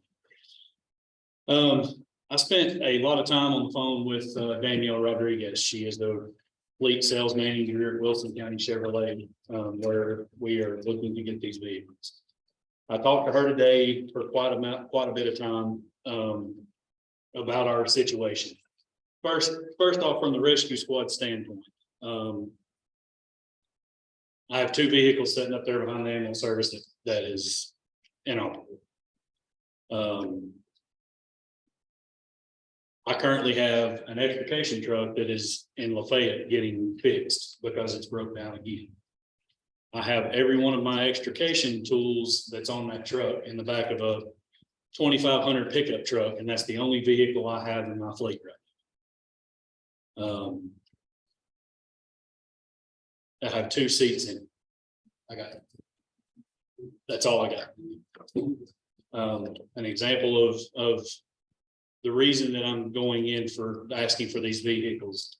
on. I spent a lot of time on the phone with Danielle Rodriguez. She is the fleet sales manager at Wilson County Chevrolet, where we are looking to get these vehicles. I talked to her today for quite a bit of time about our situation. First off, from the rescue squad standpoint, I have 2 vehicles sitting up there behind the ambulance service that is inoperable. I currently have an extrication truck that is in Lafayette getting fixed because it's broke down again. I have every one of my extrication tools that's on that truck in the back of a 2,500 pickup truck, and that's the only vehicle I have in my fleet right now. I have 2 seats in it. I got it. That's all I got. An example of the reason that I'm going in for asking for these vehicles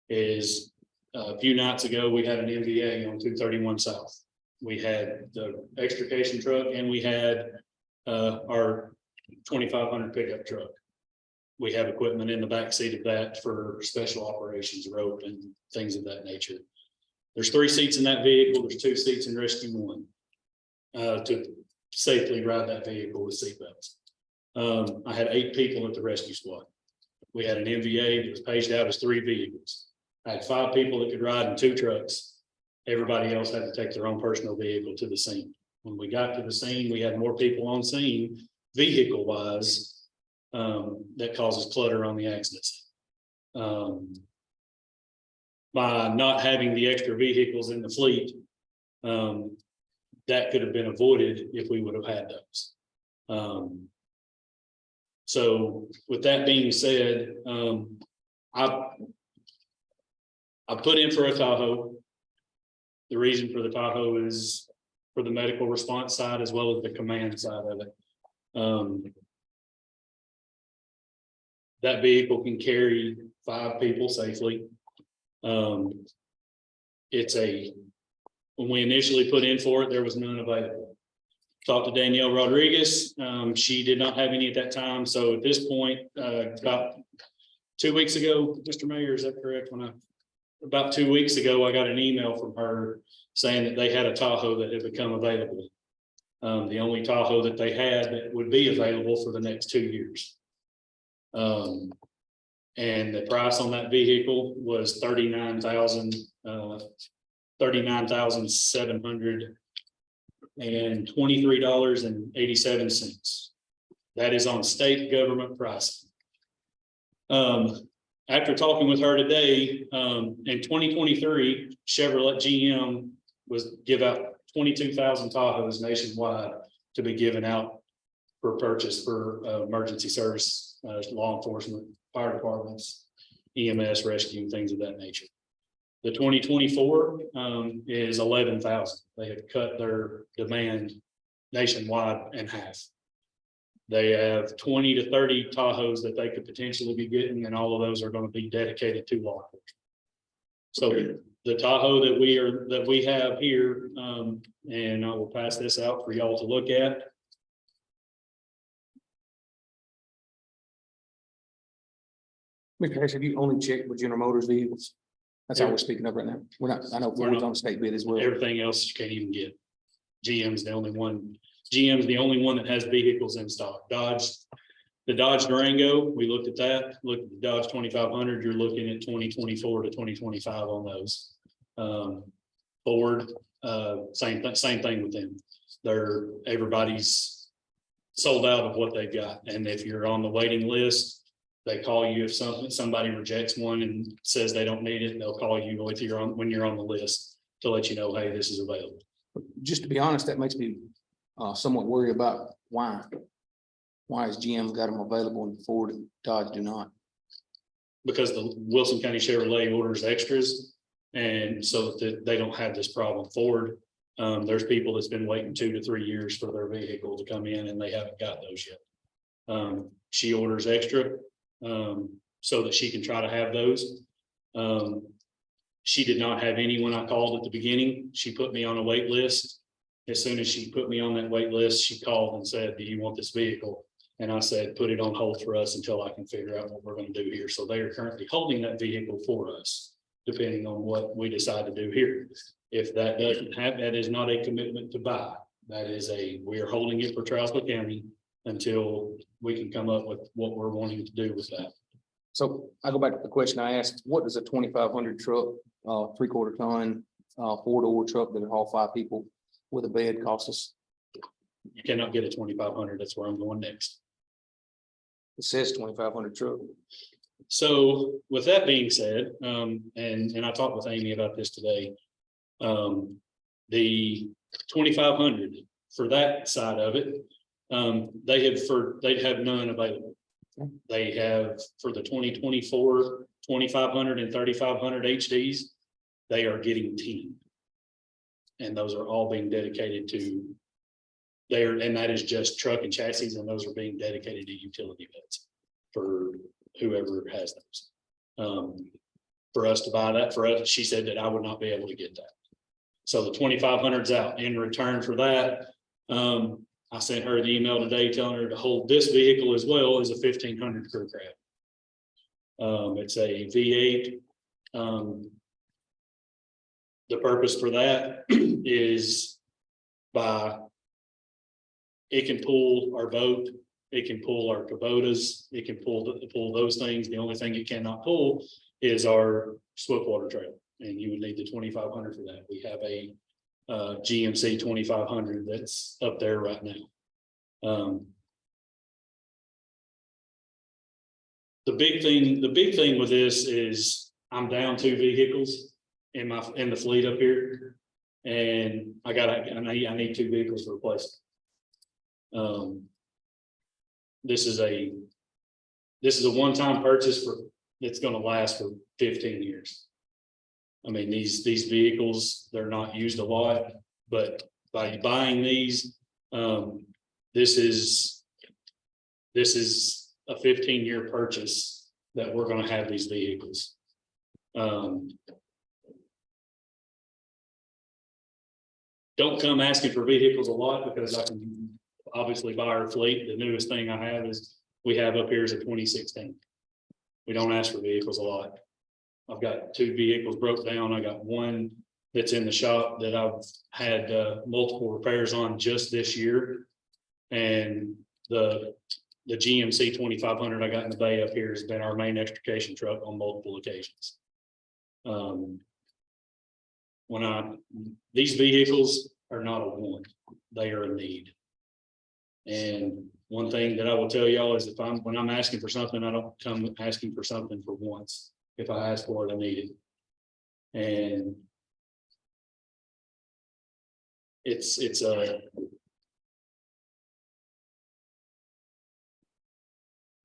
is a few nights ago, we had an MVA on 231 South. We had the extrication truck and we had our 2,500 pickup truck. We have equipment in the back seat of that for special operations, rope and things of that nature. There's 3 seats in that vehicle. There's 2 seats in Rescue 1 to safely ride that vehicle with seatbelts. I had 8 people at the rescue squad. We had an MVA that was paged out as 3 vehicles. I had 5 people that could ride in 2 trucks. Everybody else had to take their own personal vehicle to the scene. When we got to the scene, we had more people on scene, vehicle wise, that causes clutter on the accident scene. By not having the extra vehicles in the fleet, that could have been avoided if we would have had those. So with that being said, I put in for a Tahoe. The reason for the Tahoe is for the medical response side as well as the command side of it. That vehicle can carry 5 people safely. When we initially put in for it, there was none available. Talked to Danielle Rodriguez. She did not have any at that time. So at this point, about 2 weeks ago, Mr. Mayor, is that correct? About 2 weeks ago, I got an email from her saying that they had a Tahoe that had become available. The only Tahoe that they had that would be available for the next 2 years. And the price on that vehicle was $39,723.87. That is on state government pricing. After talking with her today, in 2023, Chevrolet GM was give out 22,000 Tahoes nationwide to be given out for purchase for emergency service, law enforcement, fire departments, EMS, rescue, things of that nature. The 2024 is 11,000. They have cut their demand nationwide in half. They have 20 to 30 Tahoes that they could potentially be getting, and all of those are going to be dedicated to law enforcement. So the Tahoe that we have here, and I will pass this out for y'all to look at. Mr. Harris, have you only checked with General Motors vehicles? That's all we're speaking of right now. We're not, I know Ford's on the state bid as well. Everything else you can't even get. GM's the only one. GM's the only one that has vehicles in stock. The Dodge Durango, we looked at that. Look at the Dodge 2500. You're looking at 2024 to 2025 on those. Ford, same thing with them. Everybody's sold out of what they've got. And if you're on the waiting list, they call you if somebody rejects one and says they don't need it. They'll call you when you're on the list to let you know, hey, this is available. Just to be honest, that makes me somewhat worried about why. Why has GM got them available and Ford and Dodge do not? Because the Wilson County Chevrolet orders extras, and so that they don't have this problem. Ford, there's people that's been waiting 2 to 3 years for their vehicle to come in, and they haven't got those yet. She orders extra so that she can try to have those. She did not have any when I called at the beginning. She put me on a wait list. As soon as she put me on that wait list, she called and said, do you want this vehicle? And I said, put it on hold for us until I can figure out what we're going to do here. So they are currently holding that vehicle for us, depending on what we decide to do here. If that doesn't happen, that is not a commitment to buy. That is we are holding it for Trousdale County until we can come up with what we're wanting to do with that. So I go back to the question I asked, what does a 2,500 truck, 3/4 ton, 4-door truck that haul 5 people with a bed cost us? You cannot get a 2,500. That's where I'm going next. It says 2,500 truck. So with that being said, and I talked with Amy about this today. The 2,500 for that side of it, they'd have none available. They have for the 2024 2,500 and 3,500 HDs, they are getting 10. And those are all being dedicated to there, and that is just truck and chassis, and those are being dedicated to utility beds for whoever has those. For us to buy that, for us, she said that I would not be able to get that. So the 2,500's out. In return for that, I sent her the email today telling her to hold this vehicle as well as a 1,500 crew cab. It's a V8. The purpose for that is it can pull our boat, it can pull our Kubotas, it can pull those things. The only thing it cannot pull is our Swiftwater trailer, and you would need the 2,500 for that. We have a GMC 2,500 that's up there right now. The big thing with this is I'm down 2 vehicles in the fleet up here, and I need 2 vehicles to replace. This is a one-time purchase it's going to last for 15 years. I mean, these vehicles, they're not used a lot, but by buying these, this is a 15-year purchase that we're going to have these vehicles. Don't come asking for vehicles a lot, because I can obviously buy our fleet. The newest thing I have is we have up here is a 2016. We don't ask for vehicles a lot. I've got 2 vehicles broke down. I got one that's in the shop that I've had multiple repairs on just this year. And the GMC 2,500 I got in the bay up here has been our main extrication truck on multiple occasions. These vehicles are not a want, they are a need. And one thing that I will tell y'all is when I'm asking for something, I don't come asking for something for once. If I ask for it, I need it. And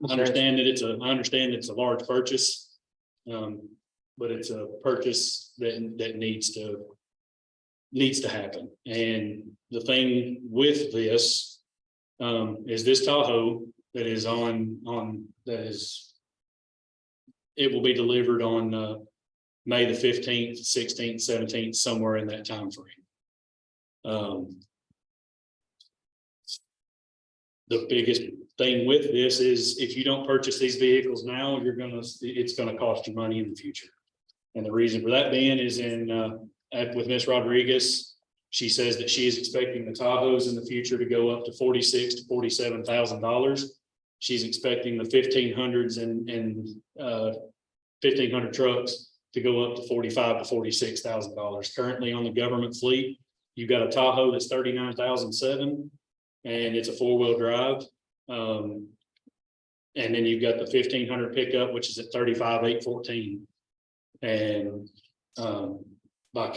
I understand it's a large purchase. But it's a purchase that needs to happen. And the thing with this is this Tahoe that is it will be delivered on May the 15th, 16th, 17th, somewhere in that time frame. The biggest thing with this is if you don't purchase these vehicles now, it's gonna cost you money in the future. And the reason for that being is with Miss Rodriguez, she says that she is expecting the Tahoes in the future to go up to $46,000 to $47,000. She's expecting the 1,500s and 1,500 trucks to go up to $45,000 to $46,000. Currently on the government fleet, you've got a Tahoe that's $39,700 and it's a 4-wheel drive. And then you've got the 1,500 pickup, which is at $35,814. And by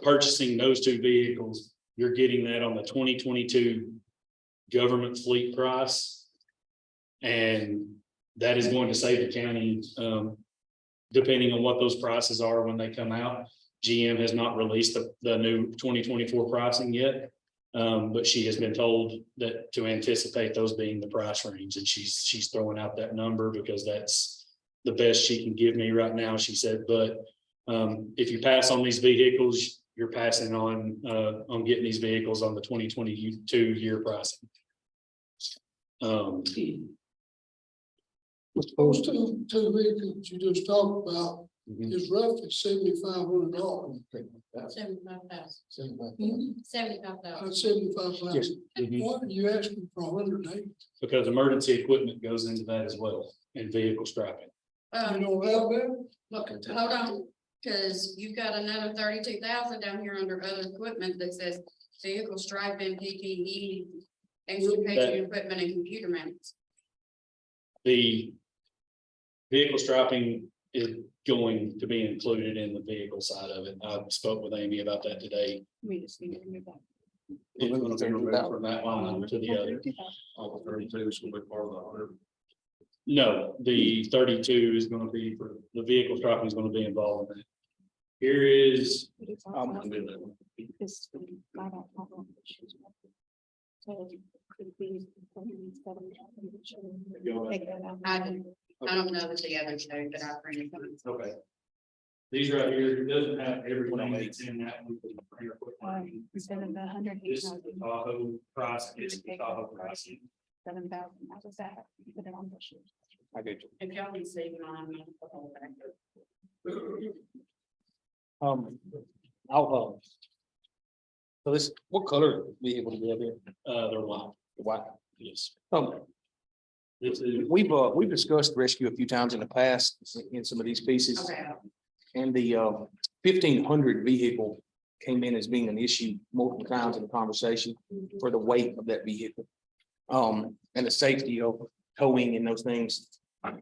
purchasing those 2 vehicles, you're getting that on the 2022 government fleet price. And that is going to save the county, depending on what those prices are when they come out. GM has not released the new 2024 pricing yet. But she has been told that to anticipate those being the price range, and she's throwing out that number because that's the best she can give me right now. She said, but if you pass on these vehicles, you're passing on getting these vehicles on the 2022 year pricing. Those two vehicles you just talked about is roughly $7,500. 75,000. 75,000. 75,000. Why are you asking for 108? Because emergency equipment goes into that as well, and vehicle strapping. You don't have that? Look, hold on, because you've got another 32,000 down here under other equipment that says vehicle striping, PPE, extrication equipment and computer mounts. The vehicle strapping is going to be included in the vehicle side of it. I spoke with Amy about that today. We just need to remove that. It's going to be removed from that line to the other. All the 32 is gonna be part of the 100. No, the 32 is going to be for the vehicle striping is going to be involved in that. Here is, I'm gonna do that. I don't know that the others do, but I printed them. okay. These right here, it doesn't have everything that's in that one. Instead of the 108,000. This is the Tahoe price, it's the Tahoe price. 7,000, how was that? Put it on the sheet. I get you. If y'all can see mine, I'll put the whole back. So this, what color vehicle do we have here? They're white, White. yes. This This is, we've discussed rescue a few times in the past in some of these pieces. Okay, And the 1,500 vehicle came in as being an issue multiple times in the conversation for the weight of that vehicle. And the safety of towing and those things. I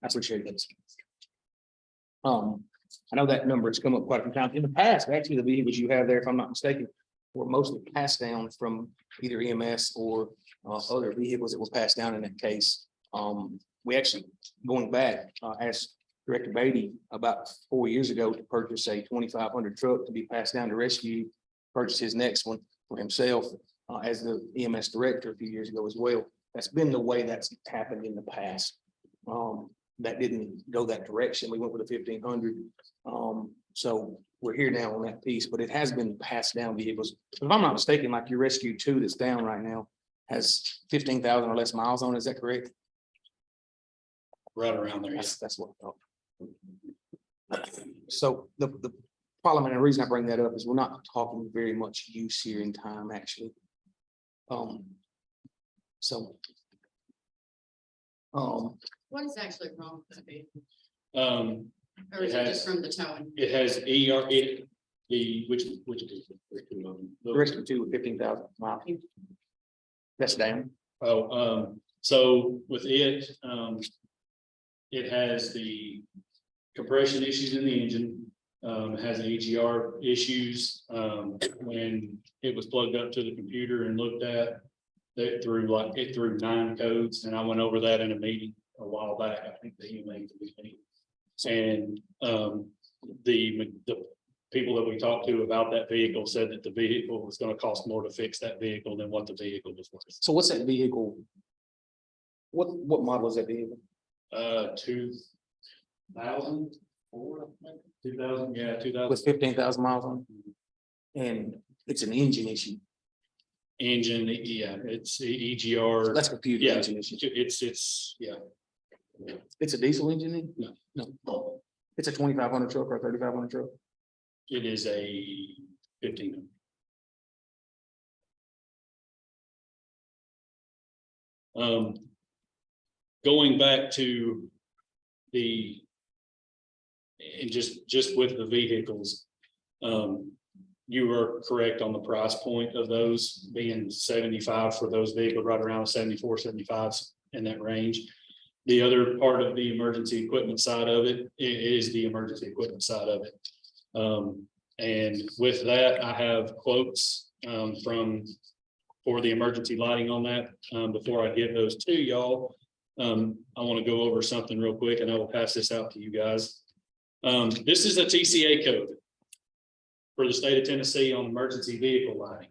appreciate this. I know that number has come up quite a few times in the past. Actually, the vehicles you have there, if I'm not mistaken, were mostly passed down from either EMS or other vehicles that were passed down in that case. We actually, going back, asked Director Beatty about 4 years ago to purchase a 2,500 truck to be passed down to rescue, purchase his next one for himself as the EMS director a few years ago as well. That's been the way that's happened in the past. That didn't go that direction. We went with a 1,500. So we're here now on that piece, but it has been passed down vehicles. If I'm not mistaken, like your Rescue 2 that's down right now has 15,000 or less miles on it. Is that correct? right around there, yes. That's what I thought. So the problem and the reason I bring that up is we're not talking very much use here in time, actually. So. what is actually wrong with that vehicle? Or It is it has- just from the towing? It has which is it? The Rescue 2 with 15,000 miles. That's down. So with it, it has the compression issues in the engine. It has the EGR issues, when it was plugged up to the computer and looked at. It threw 9 codes, and I went over that in a meeting a while back, I think the EMA. And, the people that we talked to about that vehicle said that the vehicle was gonna cost more to fix that vehicle than what the vehicle was worth. So what's that vehicle? What model is that vehicle? 2004, 2000, yeah, 2000. With 15,000 miles on it? And it's an engine issue. Engine, yeah, it's EGR. That's computer Yeah, engine issue. it's, yeah. It's a diesel engine? No. No. It's a 2,500 truck or a 3,500 truck. It is a 15. Going back to the. And just with the vehicles. You are correct on the price point of those being 75 for those vehicles, right around 74, 75s in that range. The other part of the emergency equipment side of it is the emergency equipment side of it. And with that, I have quotes for the emergency lighting on that. Before I give those to y'all, I want to go over something real quick, and I will pass this out to you guys. This is a TCA code for the state of Tennessee on emergency vehicle lighting.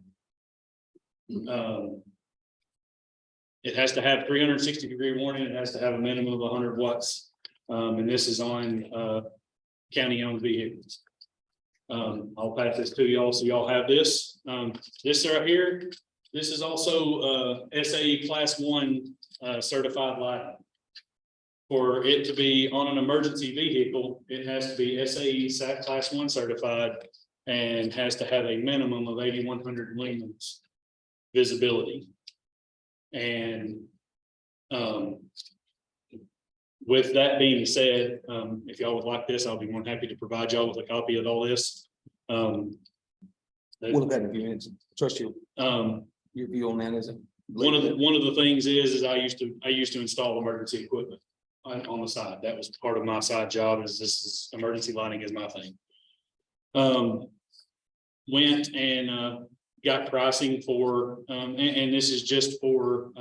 It has to have 360-degree warning. It has to have a minimum of 100 watts. And this is on county-owned vehicles. I'll pass this to y'all, so y'all have this. This right here, this is also SAE Class 1 certified lighting. For it to be on an emergency vehicle, it has to be SAE Class 1 certified and has to have a minimum of 8,100 lumens visibility. And with that being said, if y'all would like this, I'll be more than happy to provide y'all with a copy of all this. We'll look at it in a few minutes. Trust your view on that is. One of the things is I used to install emergency equipment. on the side. That was part of my side job, is this is emergency lighting is my thing. Went and got pricing for, and this is just for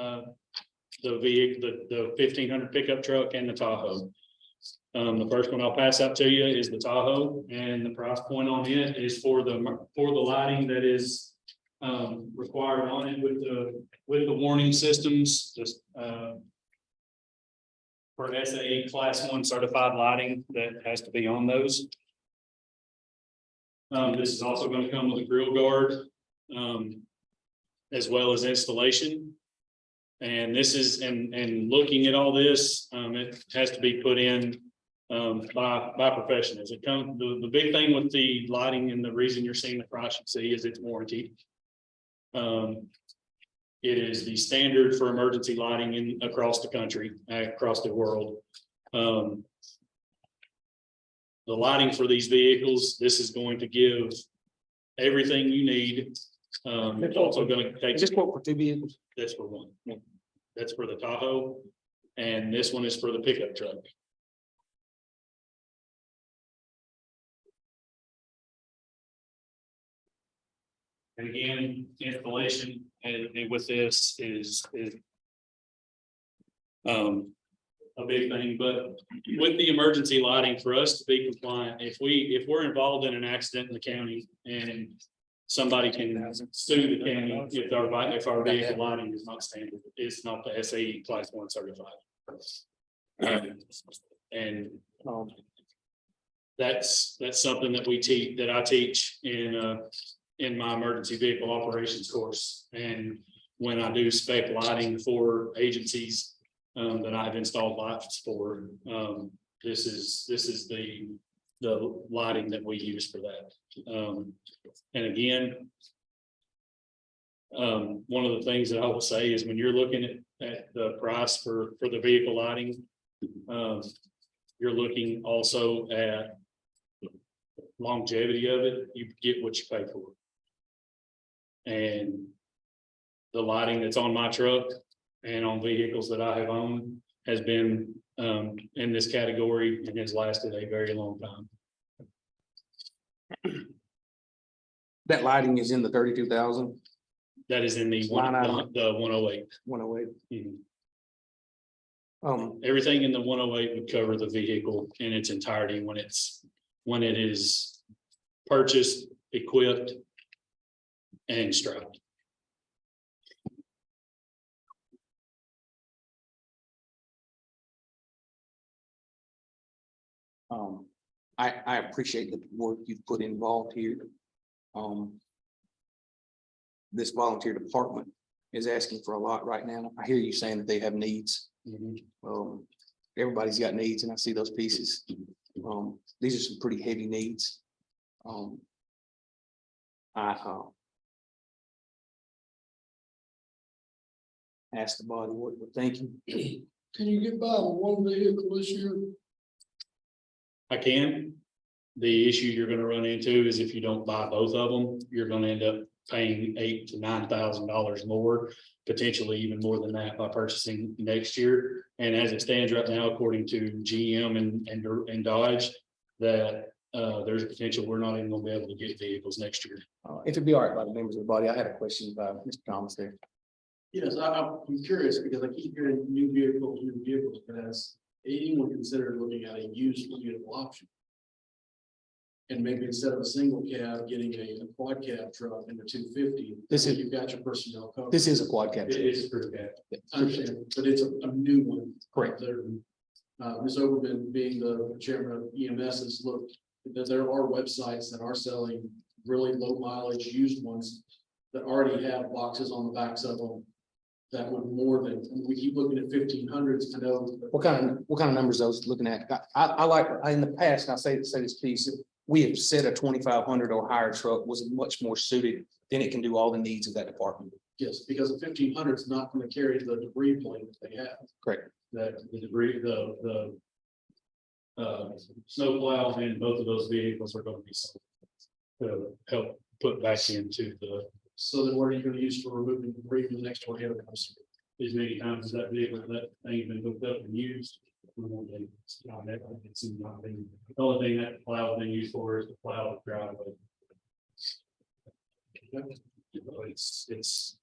the vehicle, the 1500 pickup truck and the Tahoe. The first one I'll pass out to you is the Tahoe, and the price point on it is for the lighting that is required on it with the warning systems, just for SAE Class 1 certified lighting that has to be on those. This is also going to come with a grill guard, as well as installation. And this is, and looking at all this, it has to be put in by professionals. It comes, the big thing with the lighting, and the reason you're seeing the price you see, is it's warranty. It is the standard for emergency lighting across the country, across the world. The lighting for these vehicles, this is going to give everything you need. It's also going to take. Just quote for 2 vehicles. That's for one. That's for the Tahoe. And this one is for the pickup truck. And again, installation and with this is a big thing, but with the emergency lighting, for us to be compliant, if we're involved in an accident in the county and somebody can sue the county if our vehicle lighting is not standard, it's not the SAE Class 1 certified. And that's something that we teach, that I teach in my emergency vehicle operations course. And when I do spec lighting for agencies that I've installed lights for, this is the lighting that we use for that. And again, one of the things that I will say is, when you're looking at the price for the vehicle lighting, you're looking also at longevity of it. You get what you pay for. And the lighting that's on my truck and on vehicles that I have owned has been in this category and has lasted a very long time. That lighting is in the 32,000, That is in the Line item. the 108. 108. Mhm. Everything in the 108 would cover the vehicle in its entirety when it is purchased, equipped, and strapped. I appreciate the work you've put involved here. This volunteer department is asking for a lot right now. I hear you saying that they have needs. Everybody's got needs, and I see those pieces. These are some pretty heavy needs. Ask the body what we're thinking. Can you get by with one vehicle this year? I can. The issue you're gonna run into is, if you don't buy both of them, you're gonna end up paying $8,000 to $9,000 more, potentially even more than that, by purchasing next year. And as it stands right now, according to GM and Dodge, that there's a potential we're not even gonna be able to get vehicles next year. If it'd be all right by the members of the body, I had a question about Mr. Thomas there. Yes, I'm curious, because I keep hearing new vehicles, but has anyone considered looking at a used vehicle option? And maybe instead of a single cab, getting a quad cab truck in the 250. This is- You've got your personnel covered. This is a quad cab. It is pretty bad. I understand, but it's a new one. Correct. Ms. Overman, being the chairman of EMS, has looked, that there are websites that are selling really low mileage used ones that already have boxes on the backs of them that would more than, we keep looking at 1500s. I know. What kind of numbers I was looking at? I like, in the past, and I say this piece, we have said a 2,500 or higher truck was much more suited, then it can do all the needs of that department. Yes, because the 1500 is not going to carry the debris plane that they have. Correct. That the debris, the snow plow and both of those vehicles are gonna be sold to help put back into the, So then what are you going to use for removing debris from the next tornado comes through? as many times as that vehicle, that thing has been hooked up and used. It's not that, it's not being, the only thing that plow is being used for is the plow of driveway. It's,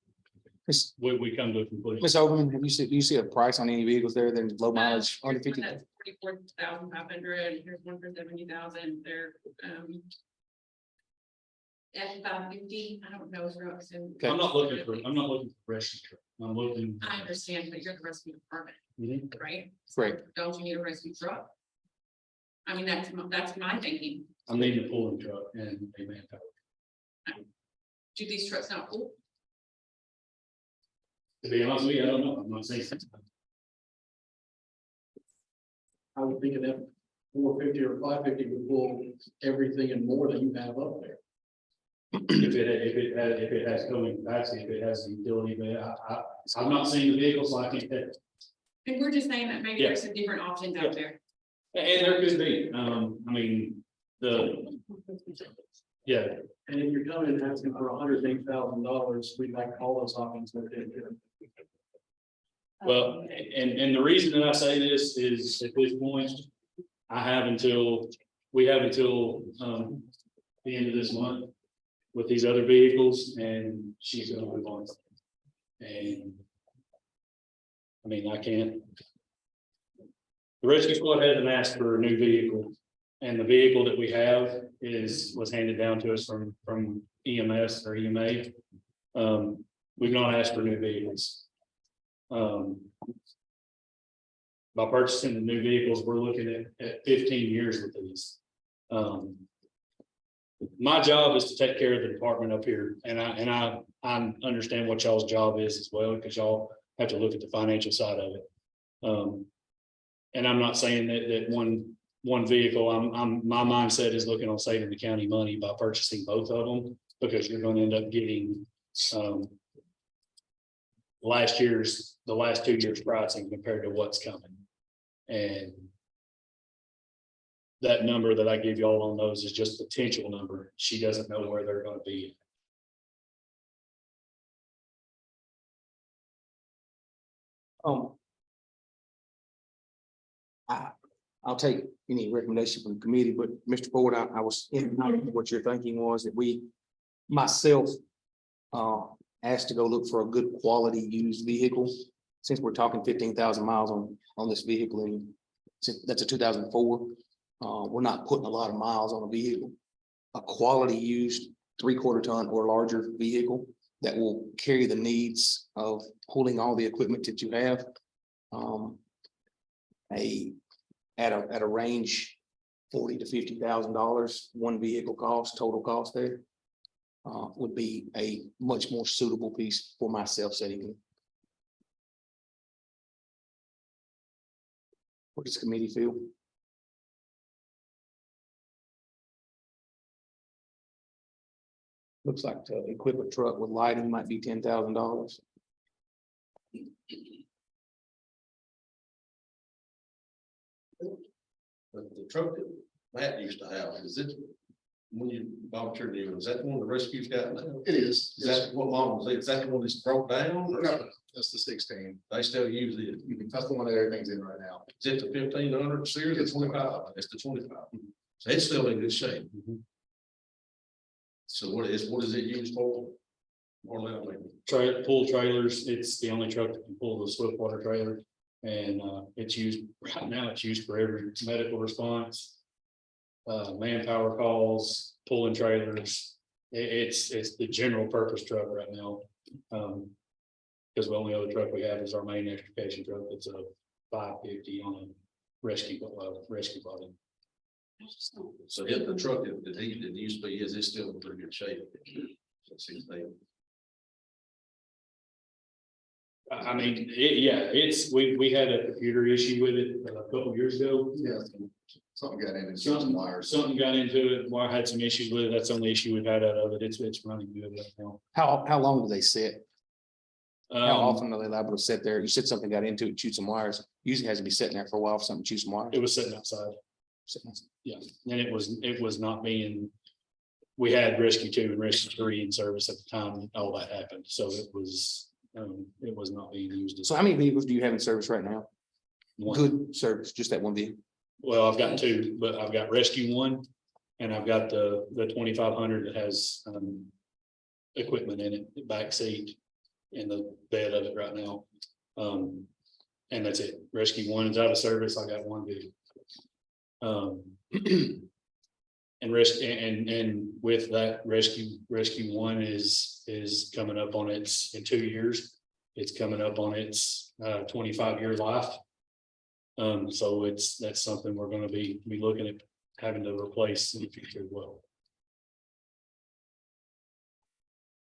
Miss we come to a conclusion. Ms. Overman, have you see, do you see a price on any vehicles there that is low mileage under 50? 44,500, here's one for 70,000, they're, F-550, I don't know trucks and. I'm not looking for rescue truck. I'm looking. I understand, but you're the rescue department, Mhm. right? Correct. Don't you need a rescue truck? I mean, that's my thinking. I'm needing a pulling truck and a manpower. Do these trucks not pull? To be honest with you, I don't know. I'm not saying. I would think an F 450 or 550 would pull everything and more that you have up there. If it has towing capacity, if it has the utility, but I've not seen the vehicle, so I can't tell. And we're just saying that maybe there's some different options out there. And there could be, I mean, yeah, And if you're coming and asking for $108,000, we'd like all those options that they do. well, and the reason that I say this is at this point, we have until the end of this month with these other vehicles, and she's gonna move on. And I mean, I can't. The rescue squad hasn't asked for a new vehicle, and the vehicle that we have was handed down to us from EMS or EMA. We've not asked for new vehicles. By purchasing the new vehicles, we're looking at 15 years with these. My job is to take care of the department up here, and I understand what y'all's job is as well, because y'all have to look at the financial side of it. And I'm not saying that one vehicle, my mindset is looking on saving the county money by purchasing both of them, because you're going to end up getting the last 2 years pricing compared to what's coming. And that number that I give y'all on those is just potential number. She doesn't know where they're gonna be. I'll take any recommendation from the committee, but Mr. Ford, I was in what your thinking was that myself, asked to go look for a good quality used vehicle. Since we're talking 15,000 miles on this vehicle, and since that's a 2004, we're not putting a lot of miles on a vehicle. A quality used 3/4 ton or larger vehicle that will carry the needs of pulling all the equipment that you have. At a range, $40,000 to $50,000, one vehicle cost, total cost there. Would be a much more suitable piece for myself setting in. What does the committee feel? Looks like to equip a truck with lighting might be $10,000. But the truck that Matt used to have, is it, when you volunteered, is that the one the rescue's got now? It is. Is that what long was it? Is that the one that's broke down? Or No, that's the 16. they still use it? That's the one that everything's in right now. Is it the 1500 series or It's 25? It's the 25. So it's still in good shape. So what is it used for? More or less, Pull trailers, it's the only truck that can pull the swift water trailer. And it's used, right now, it's used for every medical response. Manpower calls, pulling trailers. It's the general purpose truck right now. Because the only other truck we have is our main extrication truck. It's a 550 on a rescue body. so if the truck that he did used to be, is it still in pretty good shape? I mean, we had a computer issue with it a couple years ago. Yeah. Something got in it. Some wires. Something got into it, I had some issues with it. That's the only issue we've had out of it. It's running good right now. How long do they sit? How Um, often are they liable to sit there? You said something got into it, shoot some wires. Usually has to be sitting there for a while for something, to shoot some wires. It was sitting outside. Yeah, and it was not being. We had Rescue 2 and Rescue 3 in service at the time all that happened, so it was not being used. So how many vehicles do you have in service right now? one. Good service, just that one vehicle. Well, I've got two, but I've got Rescue One and I've got the 2500 that has equipment in it, the back seat and the bed of it right now. And that's it. Rescue One is out of service. I got one vehicle. And with that Rescue One is coming up on its, in 2 years, it's coming up on its 25-year life. So that's something we're gonna be looking at having to replace in the future as well.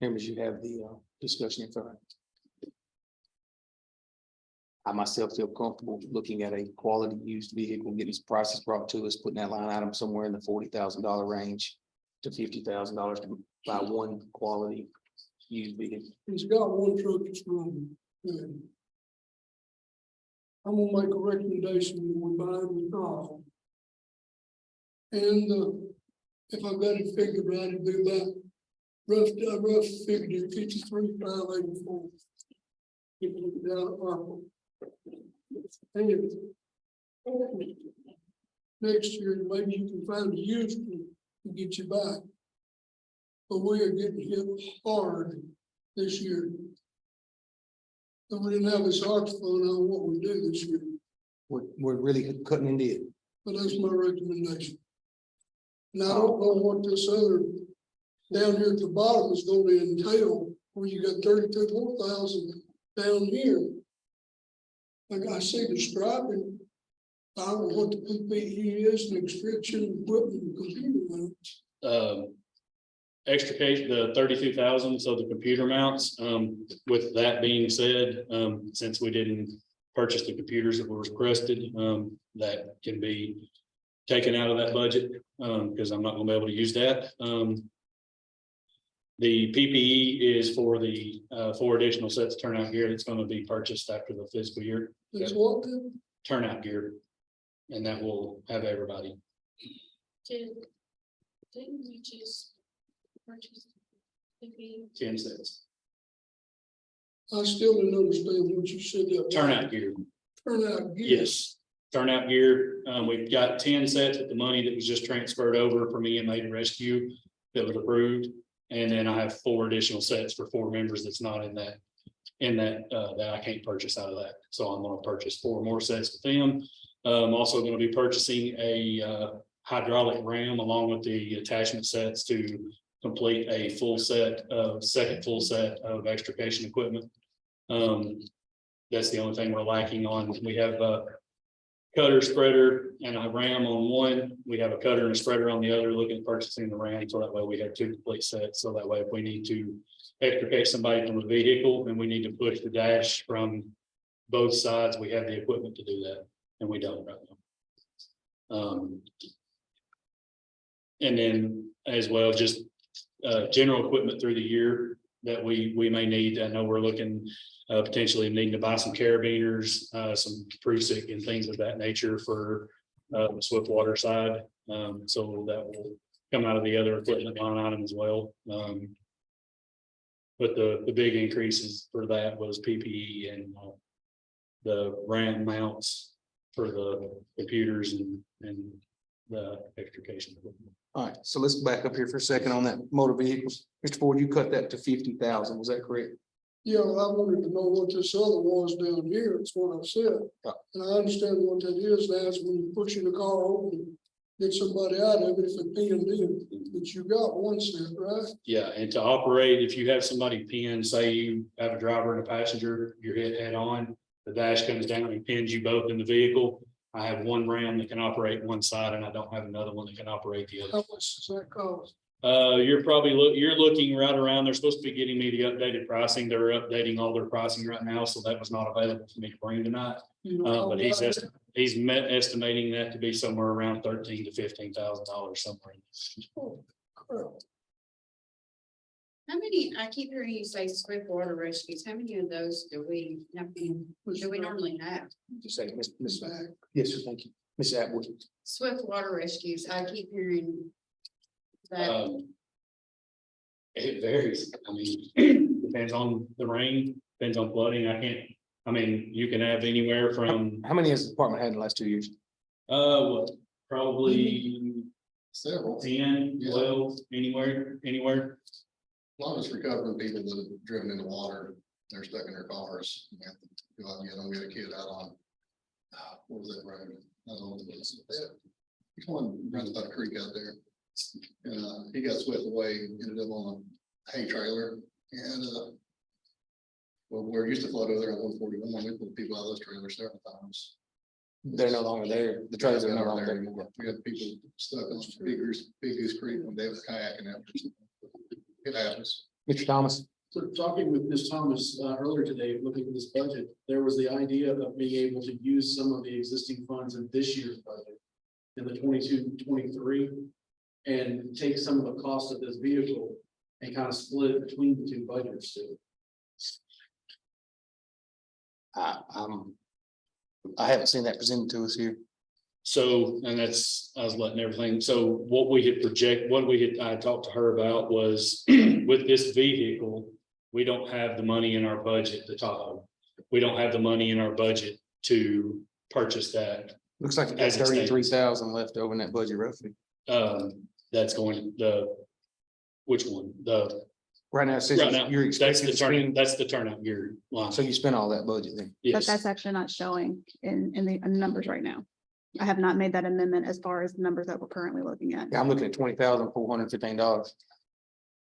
Members, you have the discussion in front. I myself feel comfortable looking at a quality used vehicle, getting these prices brought to us, putting that line item somewhere in the $40,000 range to $50,000 to buy one quality used vehicle. He's got one truck that's running. Good. I'm gonna make a recommendation that we buy him a car. And if I got it figured right, it'd be about rough figure 53,584. People look down at Marple. And next year, maybe you can find a used one to get you back. But we are getting hit hard this year. And we didn't have this arch fund on what we do this year, We're really cutting into it. but that's my recommendation. And I don't know what this other down here at the bottom is going to entail, where you got 32,000 down here. Like I see the striping, I don't know what the PPE is, and extraction equipment and computer mounts. Extricate the 32,000, so the computer mounts. With that being said, since we didn't purchase the computers that were requested, that can be taken out of that budget, because I'm not gonna be able to use that. The PPE is for the 4 additional sets of turnout gear that's gonna be purchased after the fiscal year. That's what then? Turnout gear, and that will have everybody. Didn't we just purchase? maybe 10 sets. I still didn't understand what you said. That Turnout gear. Turnout gear. Yes, turnout gear. We've got 10 sets with the money that was just transferred over from EMA to Rescue that was approved. And then I have 4 additional sets for 4 members that's not in that that I can't purchase out of that. So I'm gonna purchase 4 more sets with them. I'm also gonna be purchasing a hydraulic ram along with the attachment sets to complete a full set of second full set of extrication equipment. That's the only thing we're lacking on. We have a cutter, spreader, and a ram on one. We have a cutter and a spreader on the other, looking at purchasing the ram, so that way we have 2 complete sets. So that way, if we need to extricate somebody from a vehicle and we need to push the dash from both sides, we have the equipment to do that, and we don't right now. And then as well, just general equipment through the year that we may need. I know we're looking potentially needing to buy some carabiners, some Prusik and things of that nature for the Swiftwater side. So that will come out of the other equipment line item as well. But the big increases for that was PPE and the RAM mounts for the computers and the extrication equipment. All right, so let's back up here for a second on that motor vehicles. Mr. Ford, you cut that to 50,000, was that correct? Yeah, well, I wanted to know what this other was down here, that's what I said. Yeah. And I understand what that is, that's when you push the car over and get somebody out of it if they're peeing in, but you got one set, right? Yeah, and to operate, if you have somebody pin, say you have a driver and a passenger, you're hit head on, the dash comes down and pins you both in the vehicle. I have one ram that can operate one side and I don't have another one that can operate the other. How much does that cost? You're probably you're looking right around, they're supposed to be getting me the updated pricing. They're updating all their pricing right now, so that was not available for me to bring tonight. You know, But he's estimating that to be somewhere around $13,000 to $15,000 somewhere. Oh, crap. How many, I keep hearing you say Swiftwater rescues, how many of those do we normally have? Just say, Miss, Back. yes, sir, thank you. Miss Atwood. Swiftwater rescues, I keep hearing that. It varies. I mean, depends on the rain, depends on flooding. I I mean, you can have anywhere from, How many has the department had in the last 2 years? what, probably Several, 10, 12, anywhere. a lot of it's recovering people that have driven in the water, they're stuck in their cars. We have to go out and get them. We had a kid out on, what was that road? I don't know what it was. Which one runs by the creek out there? And he got swept away, ended up on a hay trailer and, well, we're used to flood over there on 141. We put people out of those trailers several times. They're no longer there. The trailers are no longer there. We had people stuck on Big Goose Creek when they was kayaking after. It happens. Mr. Thomas? So talking with Ms. Thomas earlier today, looking at this budget, there was the idea of being able to use some of the existing funds in this year's budget. In the 22-23, and take some of the cost of this vehicle and kind of split it between the two budgets too. I haven't seen that presented to us here. So, and that's, I was letting everything, so what we had I talked to her about was with this vehicle, we don't have the money in our budget, the Tahoe. We don't have the money in our budget to purchase that. Looks like you got As it stands. 33,000 left over in that budget roughly. That's going, which one? Right now, it says Right now, you're that's expecting the to turn, spend, that's the turnout gear line. so you spent all that budget then. But Yes, that's actually not showing in the numbers right now. I have not made that amendment as far as the numbers that we're currently looking at. Yeah, I'm looking at $20,415.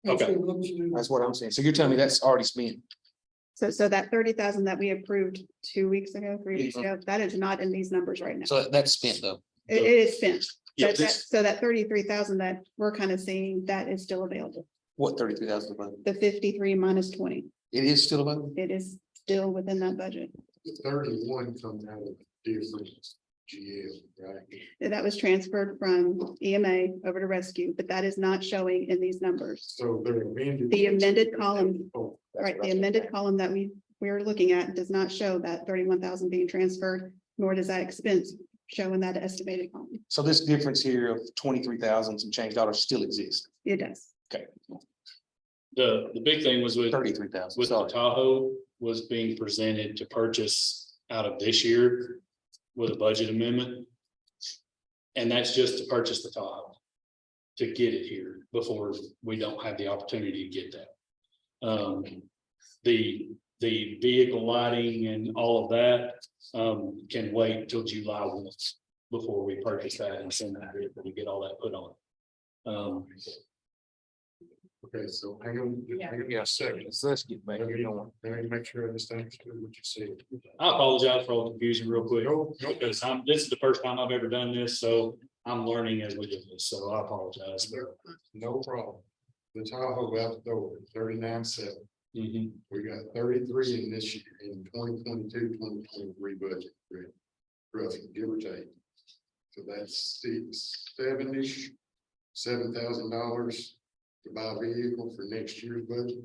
That's Okay. what I'm saying. That's what I'm saying. So you're telling me that's already spent? So that 30,000 that we approved 2 weeks ago, 3 weeks ago, that is not in these numbers right now. So that's spent though. It is spent. Yeah, But this- so that 33,000 that we're kind of seeing, that is still available. What 33,000 budget? The 53 minus 20, It is still available? it is still within that budget. The 31 comes out of different GL, right? That was transferred from EMA over to rescue, but that is not showing in these numbers. So they're amended. The amended column, Oh, that's right, what the I'm amended saying. column that we're looking at does not show that 31,000 being transferred, nor does that expense show in that estimated column. So this difference here of 23,000 some change dollars still exists. It does. Okay, the big thing was with 33,000. with the Sorry. Tahoe was being presented to purchase out of this year with a budget amendment. And that's just to purchase the Tahoe, to get it here before we don't have the opportunity to get that. The vehicle lighting and all of that can wait till July 1 before we purchase that and send that vehicle to get all that put on. Okay, so hang on a second. So let's get back Let here me going. make sure I understand what you said. I apologize for all the confusion real quick. No, no, Because this is the first time I've ever done this, so I'm learning as we do this, so I apologize. no problem. The Tahoe out the door, 39.7. Mhm. We got 33 in this year, in 2022-2023 budget, roughly, give or take. So that's seven-ish, $7,000 to buy a vehicle for next year's budget.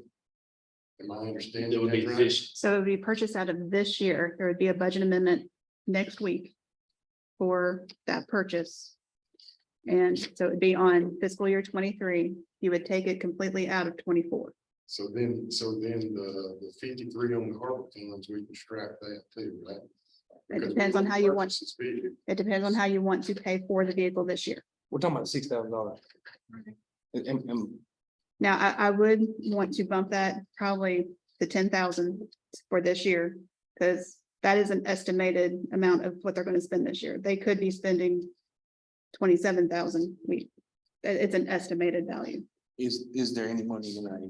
Am I understanding It would be that right? this, So it would be purchased out of this year. There would be a budget amendment next week for that purchase. And so it'd be on fiscal year 23. You would take it completely out of 24. So then the 53 on the harbor funds, we can strike that too, right? It Because depends we on how you want, purchase this vehicle. it depends on how you want to pay for the vehicle this year. We're talking about $6,000. Now, I would want to bump that probably to 10,000 for this year, because that is an estimated amount of what they're going to spend this year. They could be spending 27,000. It's an estimated value. Is there any money in that?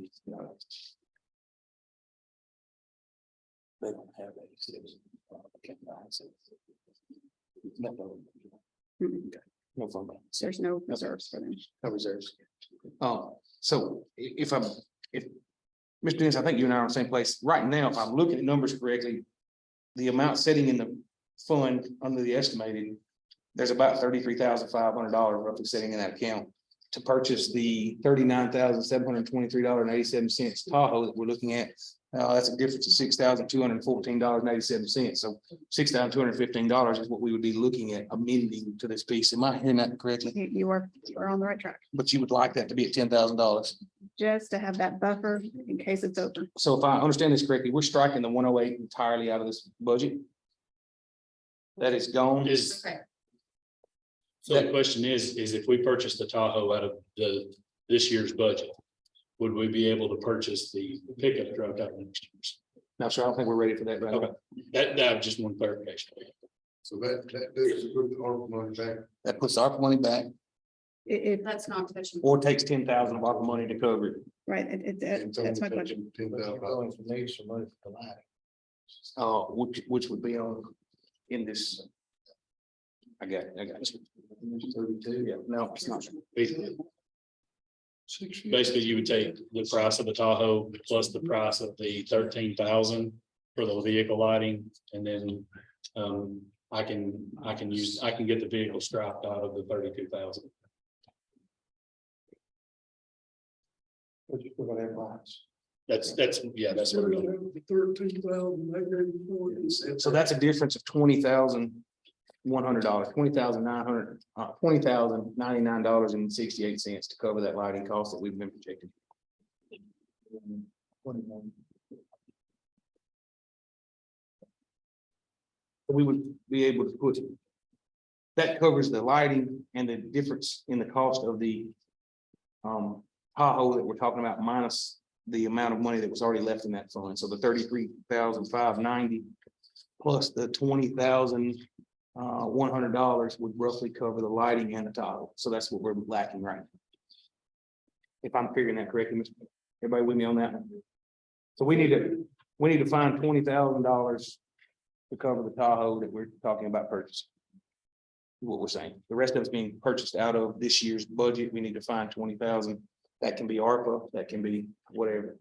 They don't have that. No fund balance. There's no reserves for them. No reserves. So if Mr. Dennis, I think you and I are in the same place. Right now, if I'm looking at numbers correctly, the amount sitting in the fund under the estimated, there's about $33,500 roughly sitting in that account to purchase the $39,723.87 Tahoe that we're looking at. That's a difference of $6,214.87. So $6,215 is what we would be looking at amending to this piece. Am I hearing that correctly? You are on the right track. But you would like that to be at $10,000. just to have that buffer in case it's over. So if I understand this correctly, we're striking the 108 entirely out of this budget. That is gone. Is, Okay, so the question is if we purchase the Tahoe out of this year's budget, would we be able to purchase the pickup truck out of next year's? No, sir, I don't think we're ready for that right now. Okay, that was just one clarification. So that does put the ARPA money back. That puts our money back It, that's not touching. or takes 10,000 of our money to cover it. right, that's my question. Going to need some money for the lighting. Which would be on in this. I got you. 32, yeah, no, it's not. Basically, 6 years. basically, you would take the price of the Tahoe plus the price of the 13,000 for the vehicle lighting, and then I can get the vehicle strapped out of the 32,000. But you still gotta have lights. That's what we're doing. 13,000. So that's a difference of $20,100, $20,900, $20,099.68 to cover that lighting cost that we've been projecting. We would be able to put. That covers the lighting and the difference in the cost of the Tahoe that we're talking about minus the amount of money that was already left in that fund. So the 33,590 plus the $20,100 would roughly cover the lighting and the Tahoe. So that's what we're lacking right now. If I'm figuring that correctly, Mr. Everybody with me on that? So we need to find $20,000 to cover the Tahoe that we're talking about purchasing. What we're saying, the rest of it's being purchased out of this year's budget. We need to find 20,000. That can be ARPA, that can be whatever.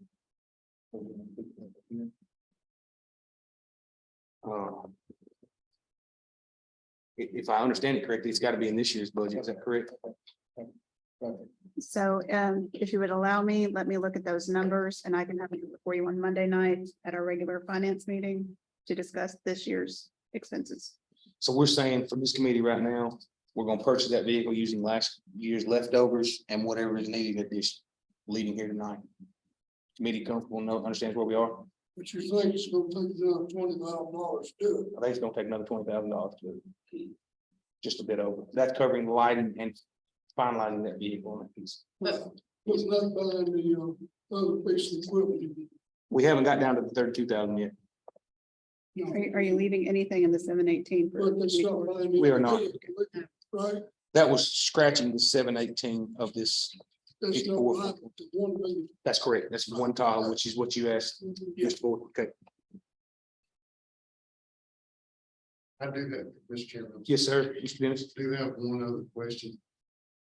If I understand it correctly, it's got to be in this year's budget. Is that correct? So if you would allow me, let me look at those numbers and I can have it for you on Monday night at our regular finance meeting to discuss this year's expenses. So we're saying for this committee right now, we're gonna purchase that vehicle using last year's leftovers and whatever is needed at this leading here tonight. Committee comfortable, understands where we are. But you think it's gonna take another $20,000 to do I think it's gonna take another $20,000 to do it. Just a bit over. That's covering the lighting and finalizing that vehicle on that piece. But it? But not buying the other piece of equipment. We haven't got down to the 32,000 yet. No, Are you leaving anything in the 718? but that's not buying the We are not. vehicle, right? That was scratching the 718 of this. That's not right. The 1 million. That's correct. That's one tile, which is what you asked. Yeah. Mr. Ford. Okay. I do have, Mr. Chairman. Yes, sir. Mr. Dennis. Do have one other question.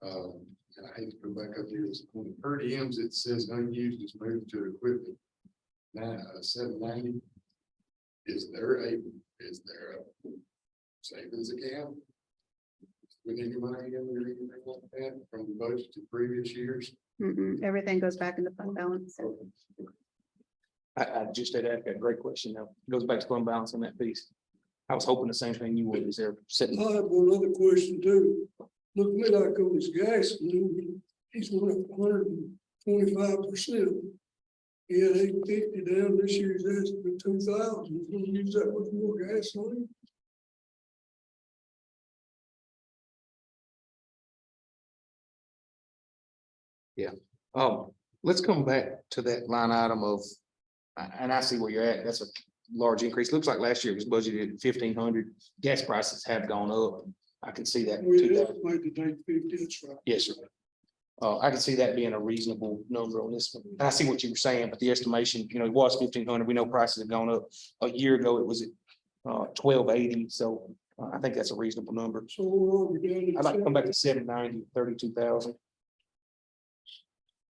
And I hate to go back up here, on the per diems, it says unused is moved to equipment. Now, 790. Is there a savings account? With any money in there, anything like that from the budget to previous years? Everything goes back in the fund balance. I just had asked a great question. Now, it goes back to fund balance on that piece. I was hoping the same thing you would. Is there sitting? I have one other question too. Look at me like on this gas, he's went up 125%. He had 850 down, this year's estimate 2,000. He's gonna use that much more gasoline. Let's come back to that line item of, and I see where you're at. That's a large increase. Looks like last year it was budgeted at 1,500. Gas prices have gone up. I can see that. We estimated 850, that's right. Yes, sir. I can see that being a reasonable number on this one. And I see what you were saying, but the estimation, it was 1,500. We know prices have gone up. A year ago, it was at 1,280. So I think that's a reasonable number. So we're already down. I'd like to come back to 790, 32,000.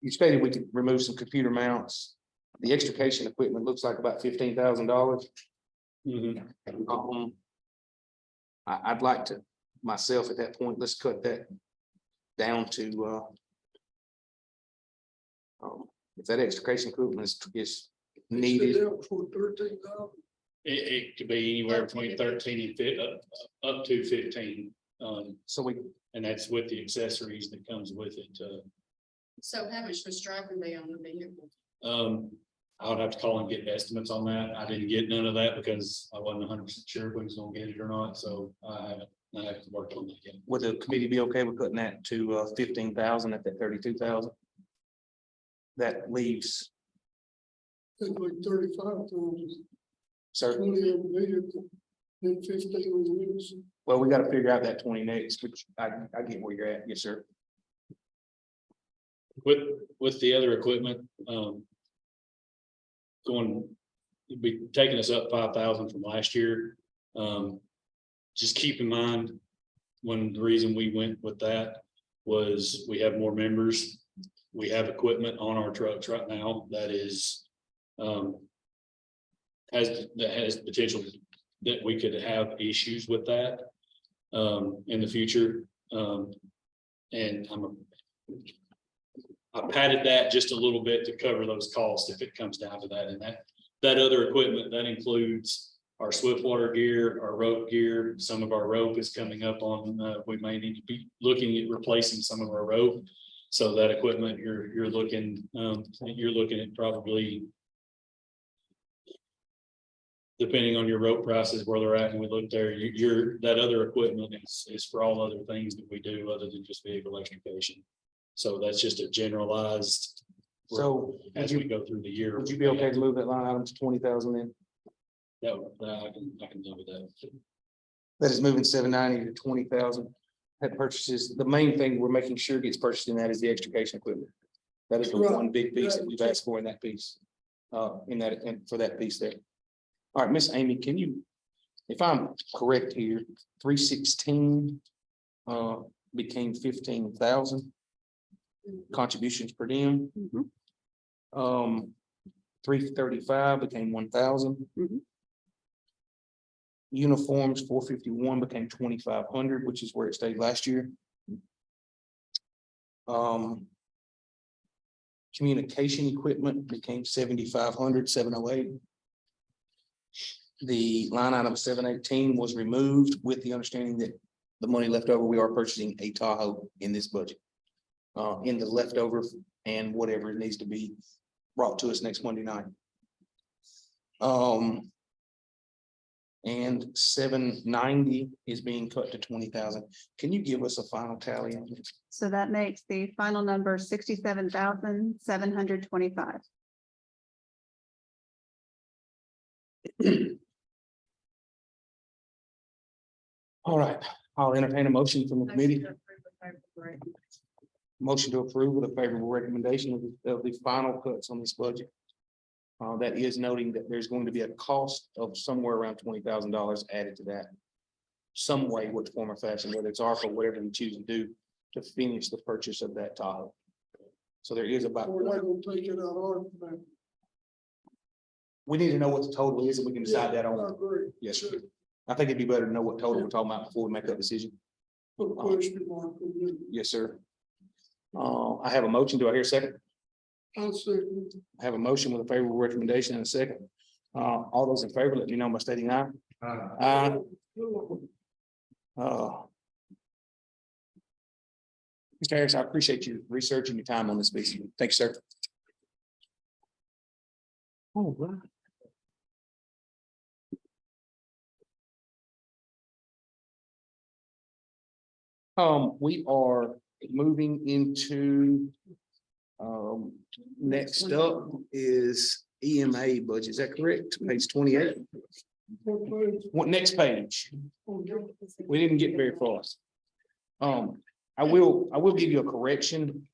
You stated we could remove some computer mounts. The extrication equipment looks like about $15,000. I'd like to myself at that point, let's cut that down to if that extrication equipment is needed. For 13,000. It could be anywhere between 13 and up to 15. So we, And that's with the accessories that comes with it. So how much was striping be on the vehicle? I would have to call and get estimates on that. I didn't get none of that because I wasn't 100% sure if we was gonna get it or not, so I haven't worked on that yet. Would the committee be okay with cutting that to 15,000 at that 32,000? That leaves, It's like 35,000, sir, 20 of the vehicle, and 15 on the wheels. well, we gotta figure out that 20 next, which I get where you're at, yes, sir. With the other equipment, it'd be taking us up 5,000 from last year. Just keep in mind, the reason we went with that was we have more members. We have equipment on our trucks right now that is, has potential that we could have issues with that, in the future. And I padded that just a little bit to cover those costs if it comes down to that. And that other equipment, that includes our Swiftwater gear, our rope gear. Some of our rope is coming up on, we may need to be looking at replacing some of our rope. So that equipment, you're looking at probably, depending on your rope prices, where they're at, and we look there, that other equipment is for all other things that we do other than just vehicle electrification. So that's just a generalized, So as we go through the year. would you be okay to move that line item to 20,000 then? That, I can live with that. That is moving 790 to 20,000. That purchases, the main thing we're making sure gets purchased in that is the extrication equipment. That is the Right. one big piece that we've asked for in that piece. And for that piece there. All right, Miss Amy, can you, if I'm correct here, 316 became 15,000 contributions per diem. Mhm. 335 became 1,000. Mhm. Uniforms, 451 became 2,500, which is where it stayed last year. Communication equipment became 7,500, 708. The line item 718 was removed with the understanding that the money left over, we are purchasing a Tahoe in this budget. In the leftover and whatever needs to be brought to us next Monday night. And 790 is being cut to 20,000. Can you give us a final tally on this? So that makes the final number 67,725. All right, I'll entertain a motion from the committee. Motion to approve with a favorable recommendation of the final cuts on this budget. That is noting that there's going to be a cost of somewhere around $20,000 added to that. Some way, which form or fashion, whether it's ARPA, whatever we choose to do to finish the purchase of that Tahoe. So there is about, We're not gonna take it out hard. we need to know what the total is and we can decide that I on. agree. Yes, sir. I think it'd be better to know what total we're talking about before we make that decision. Put a question mark on it. Yes, sir. I have a motion. Do I hear a second? I'll say, I have a motion with a favorable recommendation and a second. All those in favor, let me know by stating aye. Aye. Mr. Harris, I appreciate you researching your time on this piece. Thanks, sir. All right. We are moving into, next up is EMA budget. Is that correct? Page 28. What, next page? We didn't get very far. I will give you a correction.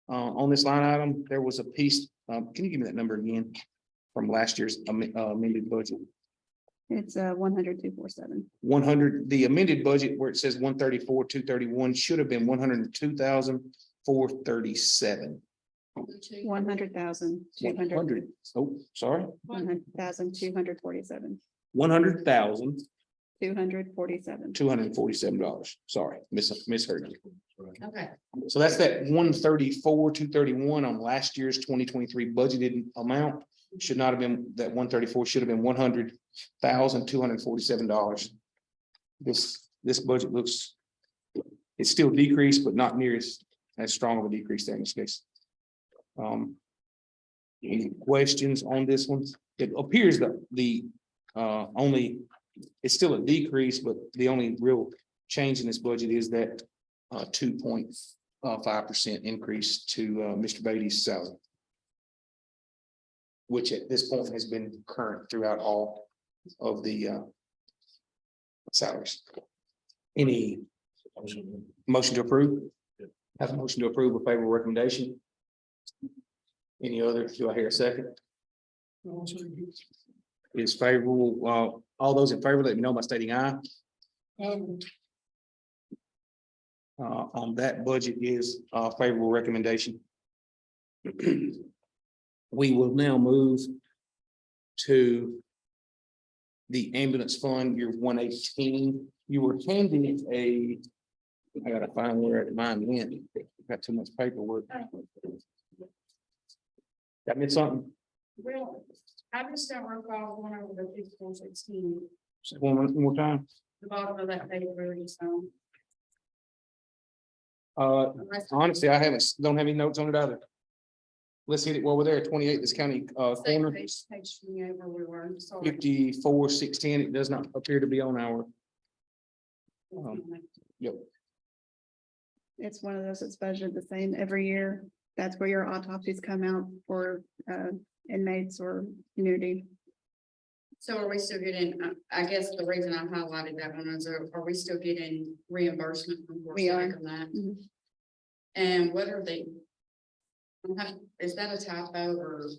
On this line item, there was a piece, can you give me that number again? From last year's amended budget? It's 100,247. 100, the amended budget where it says 134, 231 should have been 102,437. 100,200. 100, oh, sorry, 100,247. 100,000, 247. $247. Sorry, misheard you. Okay, So that's that 134, 231 on last year's 2023 budgeted amount. Should not have been, that 134 should have been $100,247. This budget looks, it's still decreased, but not near as strong of a decrease there in this case. Any questions on this one? It appears that the only, it's still a decrease, but the only real change in this budget is that 2.5% increase to Mr. Beatty's salary, which at this point has been current throughout all of the salaries. Any motion to approve? Have a motion to approve a favorable recommendation. Any other? Do I hear a second? Is favorable, all those in favor, let me know by stating aye. On that budget is favorable recommendation. We will now move to the ambulance fund, year 118. You were handed I gotta find where mine went. Got too much paperwork. Got me something? Well, I just don't recall one over the 5416, Say one more time. the bottom of that paper, so. Honestly, don't have any notes on it either. Let's hit it while we're there. 28, this county Same corner, page 28 where we were, sorry. 54,610. It does not appear to be on our. Yep. It's one of those that's budgeted the same every year. That's where your autopsies come out for inmates or community. So are we still getting, I guess the reason I highlighted that one is, are we still getting reimbursement from? We are. CORSEC on that? Mhm. And what are they? Is that a typo or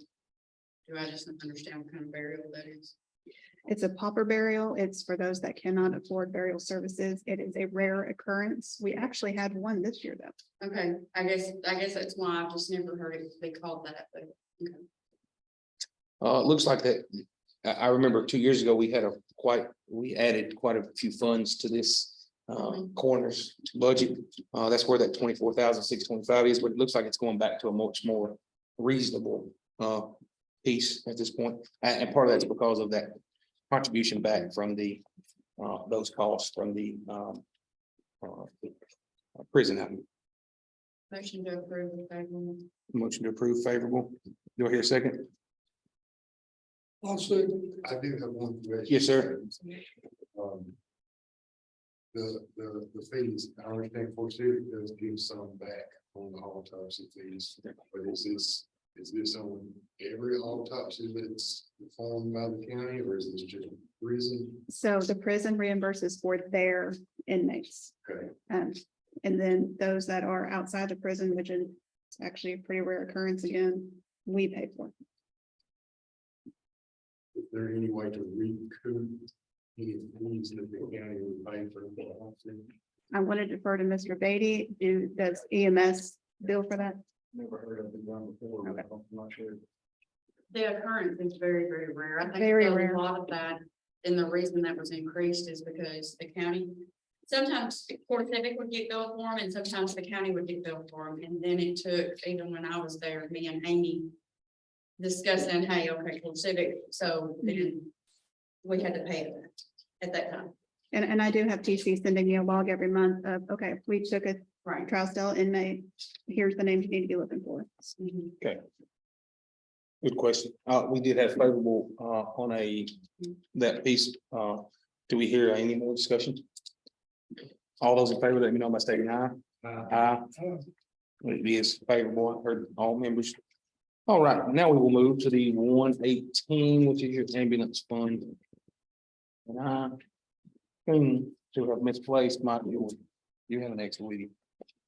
do I just not understand what kind of burial that is? It's a pauper burial. It's for those that cannot afford burial services. It is a rare occurrence. We actually had one this year, though. Okay, I guess that's why I've just never heard it be called that, but, okay. It looks like that. I remember 2 years ago, we added quite a few funds to this coroner's budget. That's where that 24,625 is, but it looks like it's going back to a much more reasonable piece at this point. And part of that's because of that contribution back from the those costs from the prison. Motion to approve the favorable. Motion to approve favorable. Do I hear a second? I'll say, I do have one question. Yes, sir. Um, The fees, I understand Fort City does give some back on the autopsy fees, but is this on every autopsy that's performed by the county, or is this just prison? So the prison reimburses for their inmates. Okay, And then those that are outside the prison, which is actually a pretty rare occurrence again, we pay for. is there any way to recoup any fees that the county would pay for the autopsy? I want to defer to Mr. Beatty. Does EMS bill for that? Never heard of it done before, but I'm not sure. The occurrence is very, very rare. I think Very a rare. lot of that, and the reason that was increased is because the county. Sometimes Port Civic would get billed for them and sometimes the county would get billed for them. And then it took, even when I was there, me and Amy. Discussing, hey, okay, Port Civic, so then we had to pay that at that time. And I do have TC sending me a log every month of, okay, we took a Right. trial still inmate. Here's the names you need to be looking for. Mhm. Good question. We did have favorable on that piece. Do we hear any more discussion? All those in favor, let me know by stating aye. Aye. It is favorable. I heard all members. All right, now we will move to the 118, which is your ambulance fund. And I seem to have misplaced my, you have an extra with you.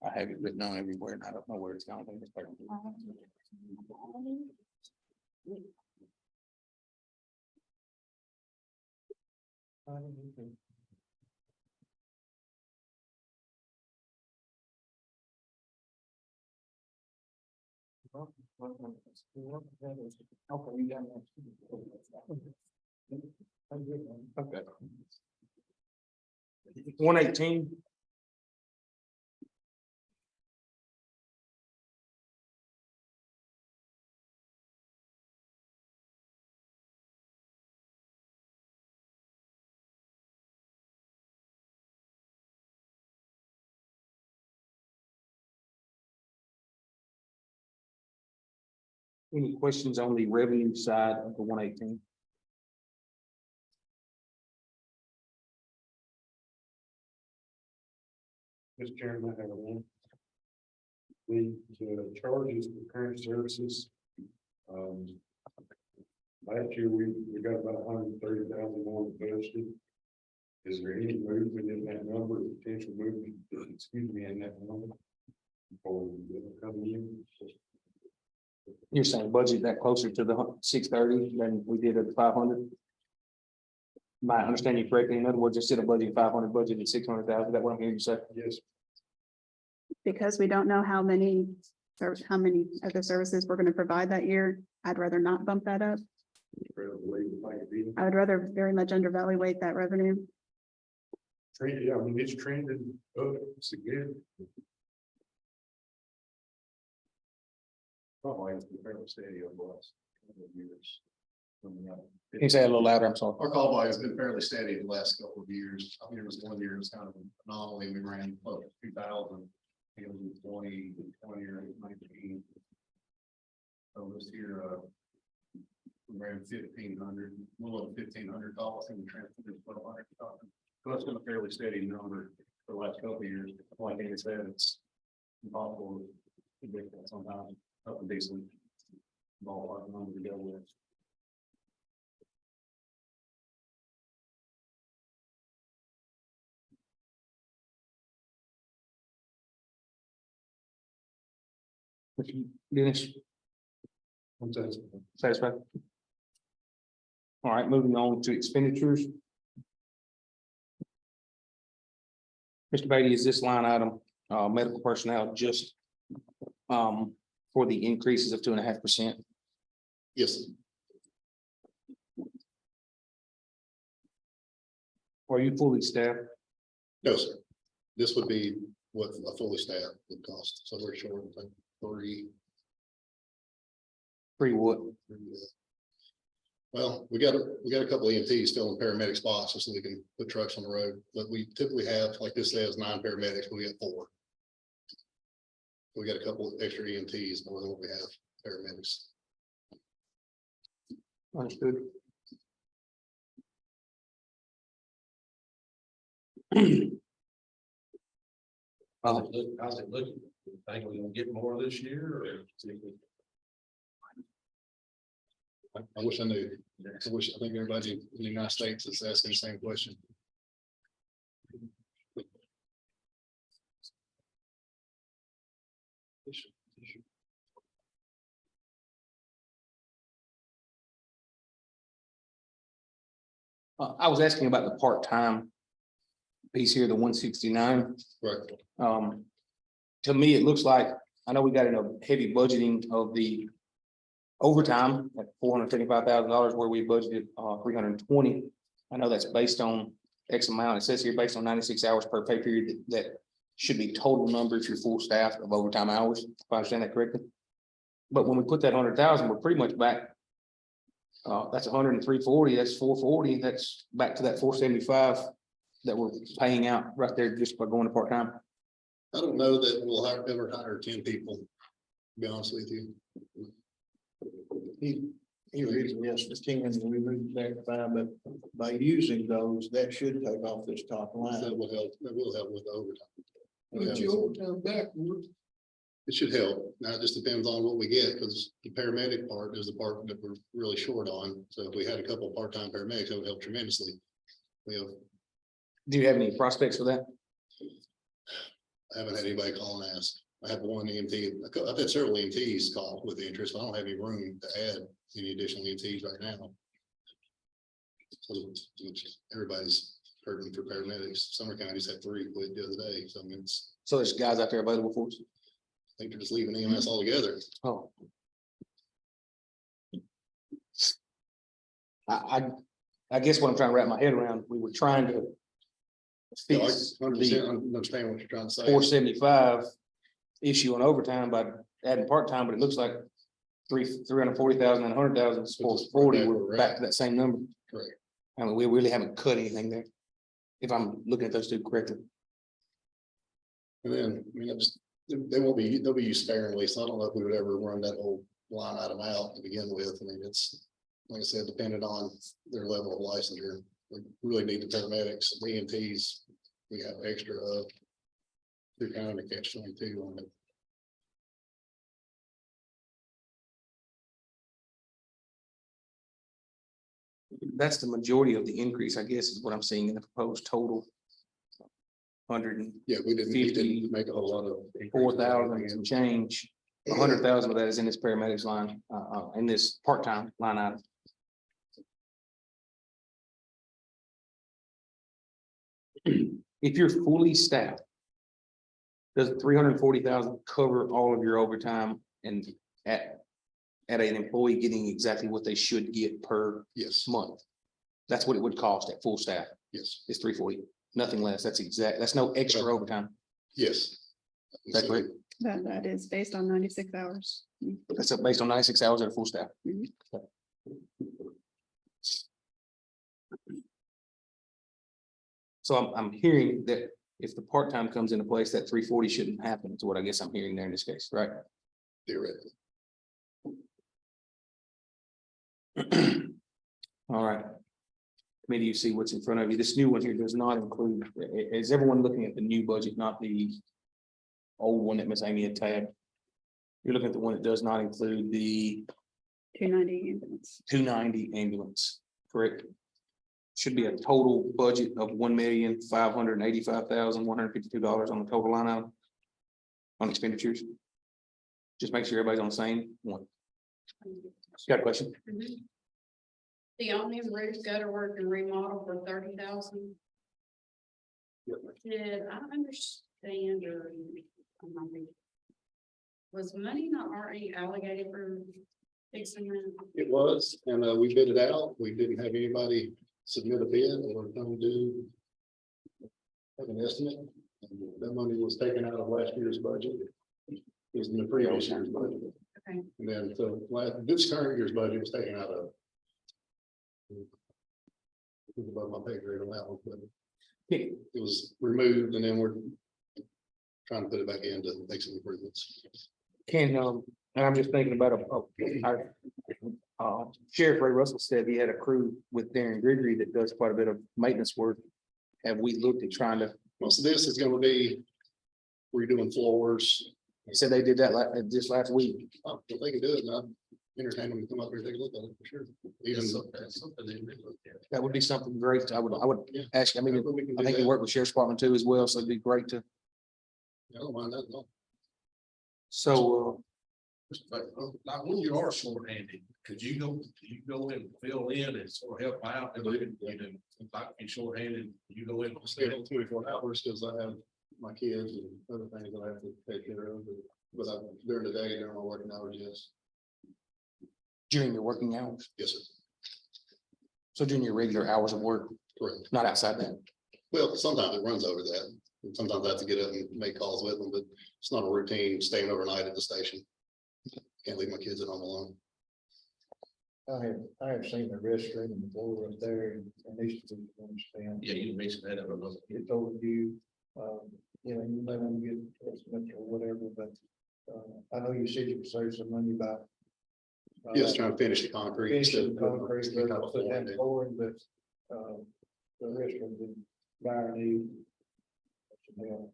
I have it written on everywhere and I don't know where it's gone. Okay, you got it. Okay. 118. Any questions on the revenue side of the 118? Mr. Chairman, I have one. The charges for current services. Last year, we got about 130,000 more budgeted. Is there any movement in that number, potential movement, excuse me, in that number? For the coming year? You're saying budget that closer to the 630 than we did at the 500? Am I understanding you correctly? In other words, instead of budgeting 500, budget at 600,000, is that what I'm hearing you say? Yes. Because we don't know how many other services we're gonna provide that year, I'd rather not bump that up. I would rather very much undervaluate that revenue. Yeah, I mean, it's trended up significantly. Oh, it's been fairly steady over the last couple of years. Can you say it a little louder? I'm sorry. Our call volume has been fairly steady the last couple of years. I mean, it was one year, it was kind of an anomaly. We ran close to 2,000. It was 20 or 19. So this year, we ran 1,500, a little over 1,500 calls and we transferred 1,200. So it's been a fairly steady number for the last couple of years. Like I said, it's impossible to predict that sometimes up a decent ballpark number to go with. Dennis, satisfied? All right, moving on to expenditures. Mr. Beatty, is this line item, medical personnel just for the increases of 2.5%? Yes, Are you fully staffed? no, sir. This would be what a fully staffed would cost. So we're short, I think, three. Free what? Well, we got a couple of EMTs still in paramedic spots just so we can put trucks on the road, but we typically have, like this says, 9 paramedics, but we got 4. We got a couple of extra EMTs more than what we have paramedics. Understood. How's it looking? Think we're gonna get more this year or? I wish I knew. I think everybody in the United States is asking the same question. I was asking about the part-time piece here, the 169. Right. To me, it looks like, I know we got in a heavy budgeting of the overtime at $475,000 where we budgeted 320. I know that's based on X amount. It says here based on 96 hours per pay period, that should be total number if you're full staff of overtime hours, if I understand that correctly. But when we put that 100,000, we're pretty much back. That's 103.40, that's 440, that's back to that 475 that we're paying out right there just by going to part-time. I don't know that we'll ever hire 10 people, to be honest with you. He reason, yes, the 10, and we moved back 5, but by using those, that should take off this top line. That will help with the overtime. Put your overtime backward. It should help. Now, it just depends on what we get, because the paramedic part is the part that we're really short on. So if we had a couple of part-time paramedics, that would help tremendously. We have, Do you have any prospects for that? I haven't had anybody call and ask. I have one EMT, I've had several EMTs call with interest, but I don't have any room to add any additional EMTs right now. So everybody's hurting for paramedics. Summer counties had 3 quit the other day. So I mean, So there's guys out there available for us? I think they're just leaving EMS altogether. Oh. I guess what I'm trying to wrap my head around, we were trying to Yeah, fix I the understand what you're trying to say. 475 issue on overtime by adding part-time, but it looks like 340,000 and 100,000 is 440, we're back to that same number. Correct. I mean, we really haven't cut anything there. If I'm looking at those two correctly. And then, I mean, they'll be used sparingly, so I don't know if we would ever run that whole line item out to begin with. I mean, it's, like I said, dependent on their level of licensure. We really need the paramedics, the EMTs, we have extra of. They're kind of a catch-22 on it. That's the majority of the increase, I guess, is what I'm seeing in the proposed total. 104,000 Yeah, we didn't make a whole lot of. and some change. 100,000 of that is in this paramedics line, in this part-time line item. If you're fully staffed, does 340,000 cover all of your overtime and at an employee getting exactly what they should get per Yes, month? That's what it would cost at full staff, yes, is 340, nothing less. That's no extra overtime. yes. Is that correct? That is based on 96 hours. That's based on 96 hours at a full staff. Mhm. So I'm hearing that if the part-time comes into place, that 340 shouldn't happen, is what I guess I'm hearing there in this case, right? Theoretically. All right. Committee, you see what's in front of you. This new one here does not include, is everyone looking at the new budget, not the old one that Miss Amy had tabbed? You're looking at the one that does not include the 290 ambulance. 290 ambulance, correct? Should be a total budget of $1,585,152 on the total line item on expenditures. Just make sure everybody's on the same one. Got a question? Mhm. The Omnium roof gutter work and remodel for 30,000. Did I understand or? Was money not already allocated for fixing that? It was, and we bid it out. We didn't have anybody submit a bid or come do have an estimate. And that money was taken out of last year's budget. It was in the previous year's budget. Okay. And then, so this current year's budget was taken out of. It was above my pay grade on that one, but it was removed and then we're trying to put it back in to make some improvements. Can, and I'm just thinking about our Sheriff Ray Russell said he had a crew with Darren Gregory that does quite a bit of maintenance work. Have we looked at trying to, Most of this is gonna be redoing floors. he said they did that like just last week. If they can do it, I'd entertain them to come up here and take a look at it for sure. Even. That would be something great. I would Yeah. ask, I mean, We can I do think you that. work with Sheriff's Department too as well, so it'd be great to, I don't mind that at all. so, But like when you are shorthanded, could you go in and fill in and sort of help out? And you do, like if you're shorthanded, you go in. and Stay fill. on 24 hours because I have my kids and other things that I have to take care of. But during the day, during my working hours, yes. during your working hours, Yes, sir. so during your regular hours of work, Correct. not outside that. Well, sometimes it runs over that. And sometimes I have to get up and make calls with them, but it's not a routine staying overnight at the station. Can't leave my kids at home alone. I have seen the restroom and the floor up there and these two understand. Yeah, you mentioned that. It's overdue, you know, you let them get estimates or whatever, but, I know you said you could save some money by. Just trying to finish the concrete. Finishing instead of concrete, putting but a put floor that in. flooring, but, the restroom in dire need. Yeah.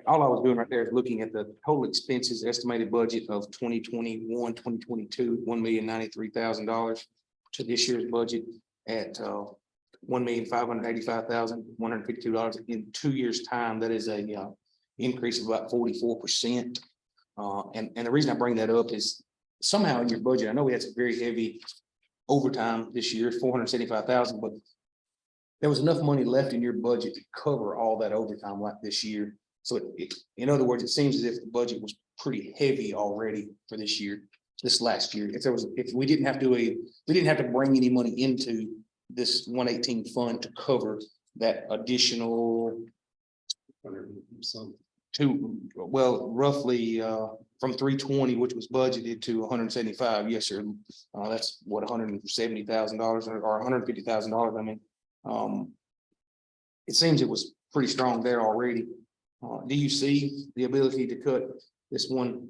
All I was doing right there is looking at the total expenses estimated budget of 2021, 2022, $1,093,000 to this year's budget at $1,585,152 in 2 years' time. That is a increase of about 44%. And the reason I bring that up is somehow in your budget, I know we had some very heavy overtime this year, 475,000, but there was enough money left in your budget to cover all that overtime like this year. So in other words, it seems as if the budget was pretty heavy already for this year, this last year. If we didn't have to bring any money into this 118 fund to cover that additional Some, well, roughly, from 320, which was budgeted, to 175. Yes, sir. That's what, $170,000 or $150,000, I mean. It seems it was pretty strong there already. Do you see the ability to cut this one,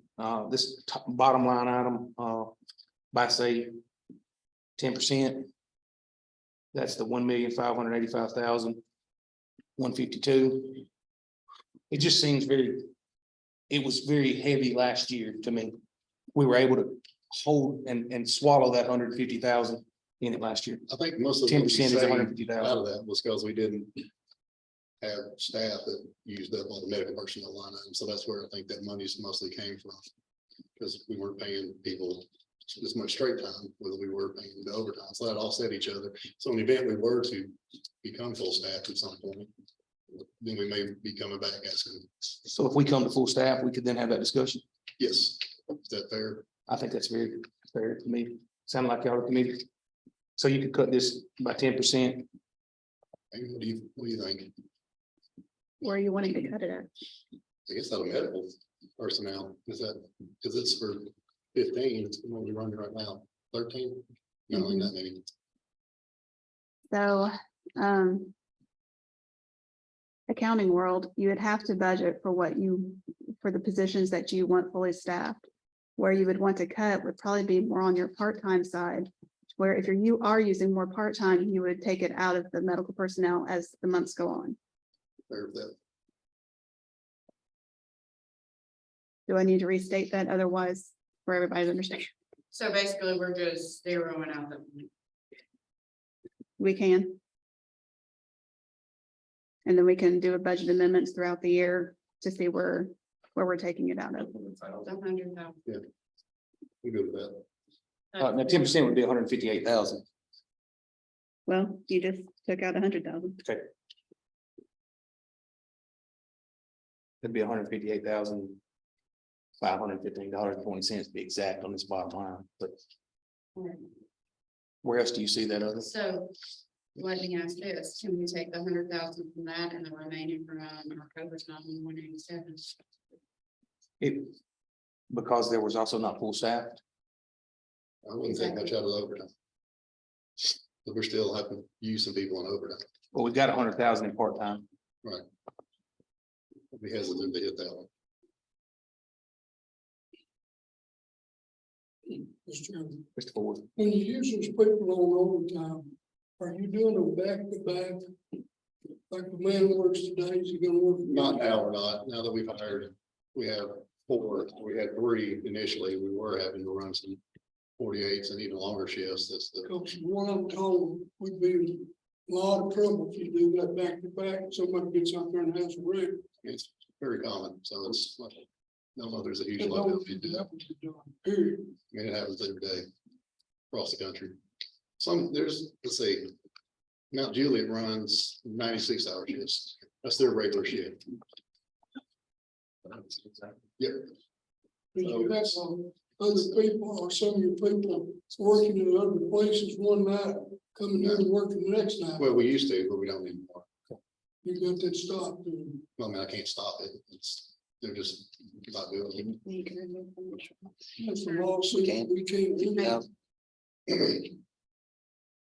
this bottom line item, by say 10%? That's the 1,585,152. It just seems it was very heavy last year to me. We were able to hold and swallow that 150,000 in it last year. I think most of. 10% what we is saved 150,000. Out of that was because we didn't have staff that used up all the medical personnel line items, so that's where I think that money's mostly came from. Because we weren't paying people as much straight time, whether we were paying the overtime, so that offset each other. So in the event we were to become full staff at some point, then we may be coming back asking, So if we come to full staff, we could then have that discussion. yes, is that fair? I think that's very fair to me. Sound like y'all are committed. So you could cut this by 10%. And what do you think? Where are you wanting to cut it at? I guess out of medical personnel, is that, because it's for 15, it's what we're running right now, 13? No, Mhm. not many. So, accounting world, you would have to budget for for the positions that you want fully staffed. Where you would want to cut would probably be more on your part-time side, where if you are using more part-time, you would take it out of the medical personnel as the months go on. Fair with that. Do I need to restate that otherwise for everybody's understanding? So basically, we're just zeroing out the. We can. And then we can do a budget amendments throughout the year to see where we're taking it out of. The 100,000. We good with that. Now 10% would be 158,000. Well, you just took out 100,000. Okay. It'd be $158,515.20 to be exact on this bottom line, but where else do you see that other? So let me ask this, can we take the 100,000 from that and the remaining from our overtime 187? It, because there was also not full staffed. I wouldn't take much out of the overtime. But we're still having to use some people on overtime. Well, we've got 100,000 in part-time. I'd be hesitant to hit that one. Mr. Chairman, Mr. Ford. when you use those people on overtime, are you doing them back to back? Like the man works today, is he gonna work? Not now, we're not. Now that we've hired, we have 4, we had 3 initially. We were having to run some 48s and even longer shifts. That's the, Because one I'm told would be a lot of trouble if you do that back to back, somebody gets out there and has a wreck. it's very common. So it's like, no, there's a huge That liability to do that. would be done, period. I mean, it happens every day across the country. There's, let's see, Mount Juliet runs 96-hour shifts. That's their regular shift. Yeah, But you have some other people or some of your people working in other places one night, coming here and working the next night. well, we used to, but we don't anymore. You got that stopped. And I mean, I can't stop it. They're just not doing it. You can remove them. that's the law, so we can't do that.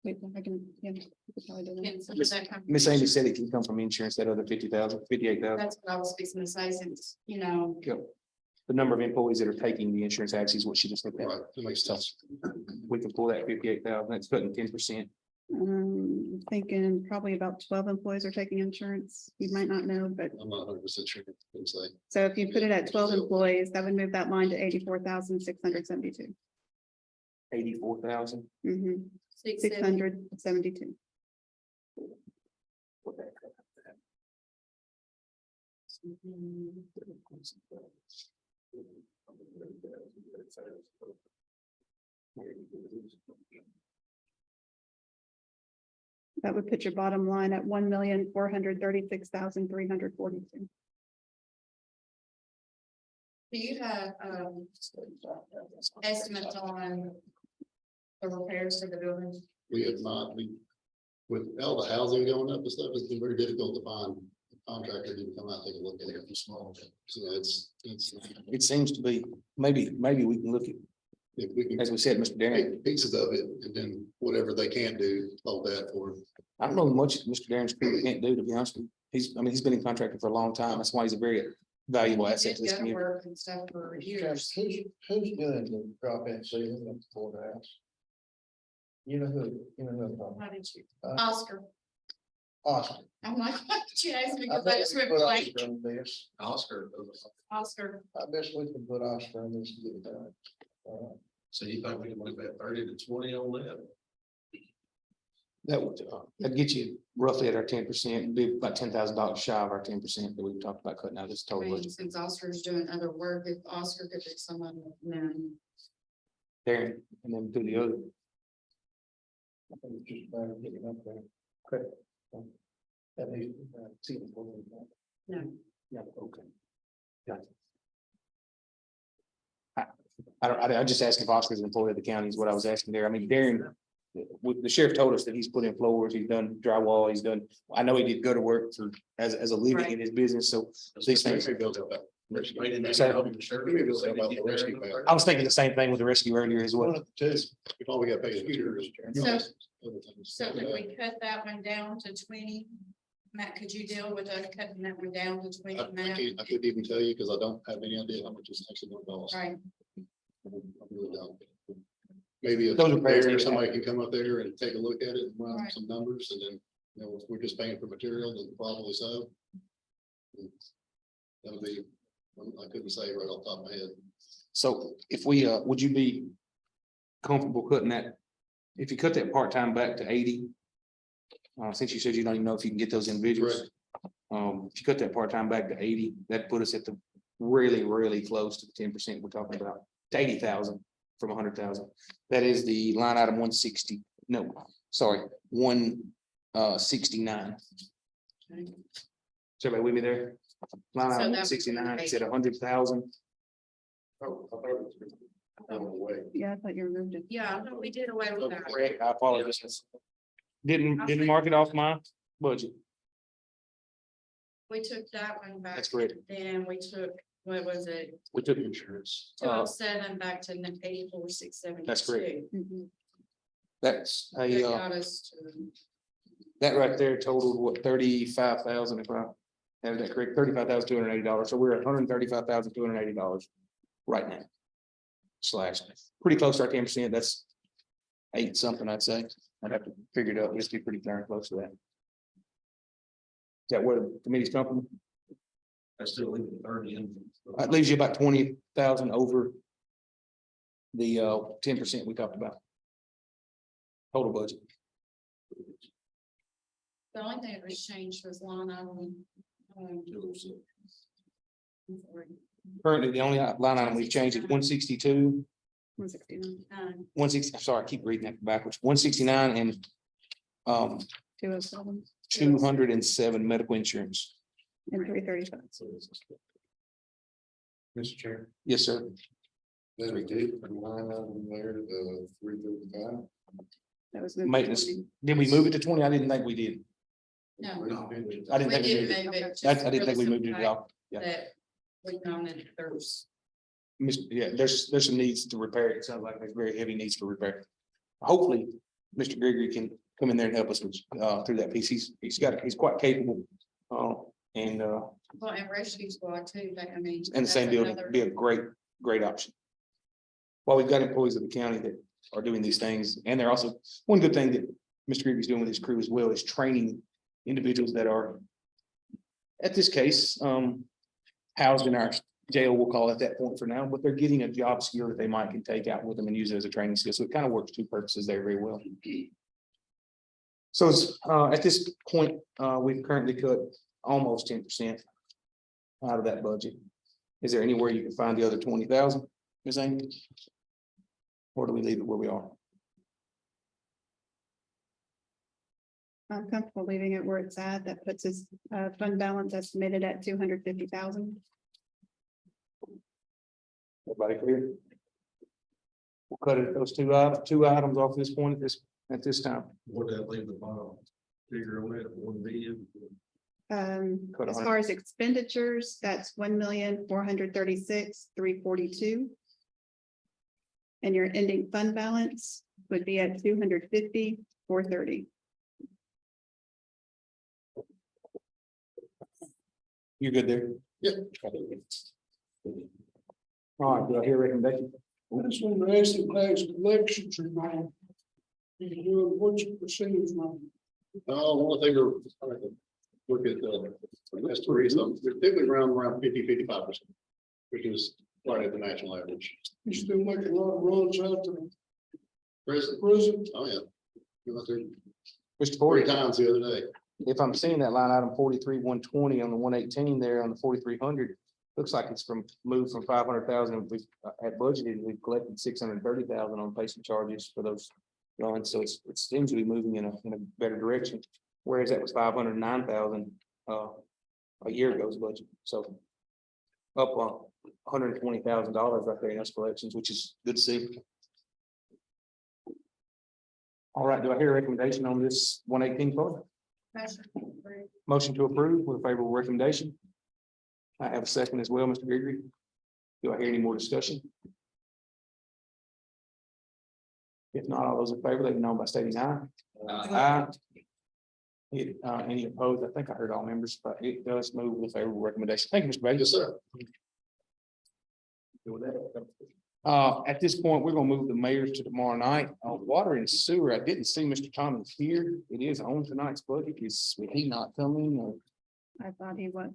Wait, I can, yeah. we could probably do that. Can some of that come from Miss Amy insurance? said it can come from insurance, that other 50,000, 58,000. That's what I was fixing to say, since, The number of employees that are taking the insurance actually is what she just looked at. Right, that makes sense. We can pull that 58,000, that's cutting 10%. Thinking probably about 12 employees are taking insurance. You might not know, but I'm not 100% sure. Can say. so if you put it at 12 employees, that would move that line to 84,672. 84,000. 672. That would put your bottom line at 1,436,342. Do you have, estimates on the repairs to the building? We have not, with all the housing going up and stuff, it's been very difficult to contractor to come out, take a look at it from small. So it's, It seems to be, maybe we can look at, if we can as we said, Mr. Darren, take pieces of it and then whatever they can't do, hold that for. I don't know much Mr. Darren's crew can't do, to be honest with you. He's been in contractor for a long time. That's why he's a very valuable He asset to did this go to community. work and stuff for years. Who's doing the drop-in season at the courthouse? You know who I'm talking Why did you? about? Oscar. Austin. I'm like, why did you ask me? I Because I bet just we went put blank. Oscar on this. Oscar, Oscar. I bet we can put Oscar on this to get it done. so you think we can move that 30 to 20 on that? That'd get you roughly at our 10%, be about $10,000 shy of our 10% that we've talked about cutting out of this I total mean, budget. since Oscar's doing other work, if Oscar could do some of them, then Darren, and then do the other. I think it's just better getting up there. Quick. That needs, see the board. no. Yeah, okay. Got it. I just asked if Oscar's an employee of the county is what I was asking there. I mean, Darren, the sheriff told us that he's put in floors, he's done drywall, he's done, I know he did go to work for, as a living in his business, so these things. Maybe build up that- maybe they So- help the sheriff. Maybe build up the rescue plan. I was thinking the same thing with the rescue earlier as well. One of the two, if all we got paid is materials. So could we cut that one down to 20? Matt, could you deal with us cutting that one down to 20? Matt? I couldn't even tell you because I don't have any idea how much it's actually gonna cost. Right, I really don't. Maybe if Those repairs need to somebody can come up there and take a look at it and run Right. some numbers and then, you know, if we're just paying for material, then probably so. That'll be, I couldn't say right off the top of my head. So if we, would you be comfortable cutting that? If you cut that part-time back to 80? Since you said you don't even know if you can get those individuals. If you cut that part-time back to 80, that put us at the really close to the 10% we're talking about, to 80,000 from 100,000. That is the line item 160, no, sorry, 169. Okay. Is everybody with me there? Line So item that would be 169, it's at 100,000. Oh, I thought it was. Away. Yeah, I thought you removed it. yeah, I thought we did away with that. Correct, I apologize. Didn't mark it off my budget. We took that one back. That's correct. Then we took, what was it, We took insurance. 207 back to 84,672. That's correct. Mhm. That's That a, got us to, that right there totaled what, 35,000 if I have that correct, $35,280. So we're at $135,280 right now. Slash, pretty close to our 10%. That's 8 something, I'd say. I'd have to figure it out. Just be pretty darn close to that. Is that where the committee's coming? I still leave it 30 in. That leaves you about 20,000 over the 10% we talked about. Total budget. the only thing that was changed was line item. I'm sorry, Currently, the only line item we've changed is 162, 169, 160, I'm sorry, I keep reading that backwards, 169 and 207, 207 medical insurance. and 335. Mr. Chair. Yes, sir. Then we did line item there, the 335. That was. moved to Maintenance. 20. Did we move it to 20? I didn't think we did. No, I we didn't think we didn't moved it. move it. I didn't think we moved it at all. Yeah. That we know that there's, Yeah, there's some needs to repair it. It sounds like there's very heavy needs for repair. Hopefully, Mr. Gregory can come in there and help us with, through that piece. He's quite capable. And well, and rescue squad too, but I mean. the same that's building another- be a great option. While we've got employees of the county that are doing these things, and they're also, one good thing that Mr. Gregory's doing with his crew as well is training individuals that are, at this case, housed in our jail, we'll call it at that point for now, but they're getting a job skill that they might can take out with them and use it as a training skill. So it kind of works two purposes there very well. So it's, at this point, we've currently cut almost 10% out of that budget. Is there anywhere you can find the other 20,000, Ms. Amy? Or do we leave it where we are? I'm comfortable leaving it where it's at. That puts his fund balance estimated at 250,000. Everybody clear? We'll cut it, those two items off this point at this time. What that leave the bottom figure on that, 1 million? Cut As 100. far as expenditures, that's 1,436,342. And your ending fund balance would be at 250,430. You good there? Yeah. All right, do I hear a recommendation? I just want to ask the tax collections are now. You doing what's your percentage now? One thing to look at, that's the reason, they're typically around 50-55%, which is right at the national average. You still making a lot of runs out to the President, prison? oh yeah. We went there Mr. 3 Boyd, times the other day. if I'm seeing that line item 43,120 on the 118 there on the 4,300, looks like it's moved from 500,000. We had budgeted, we've collected 630,000 on patient charges for those runs. So it seems to be moving in a better direction. Whereas that was 509,000 a year ago's budget. So up $120,000 right there in those collections, which is good to see. All right, do I hear a recommendation on this 118 card? Motion to approve with a favorable recommendation. I have a second as well, Mr. Gregory. Do I hear any more discussion? If not, all those in favor, let me know by stating aye. Aye. Any opposed? I think I heard all members, but it does move with a favorable recommendation. Thank you, Mr. Bailey. Yes, sir. At this point, we're gonna move the mayor's to tomorrow night. Water and sewer, I didn't see Mr. Thomas here. It is on tonight's budget. Will he not coming or? I thought he was.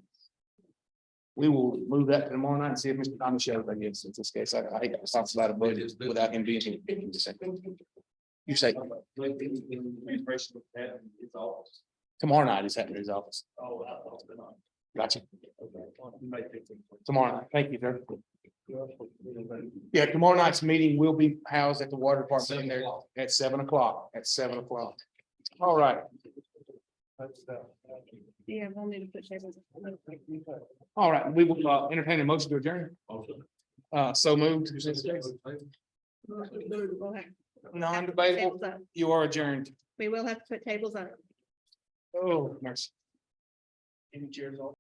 We will move that to tomorrow night and see if Mr. Thomas shows, I guess, in this case. I hate to talk about a budget without him being here. You say. Tomorrow night is happening in his office. Gotcha. Tomorrow night. Thank you, sir. Yeah, tomorrow night's meeting will be housed at the water department in there at 7 o'clock, All right. Yeah, we'll need to put tables. All right, we will entertain a motion to adjourn. So moved. We'll have Non-debatable, tables up. you are adjourned. We will have to put tables up. Oh, mercy. Any chairs off?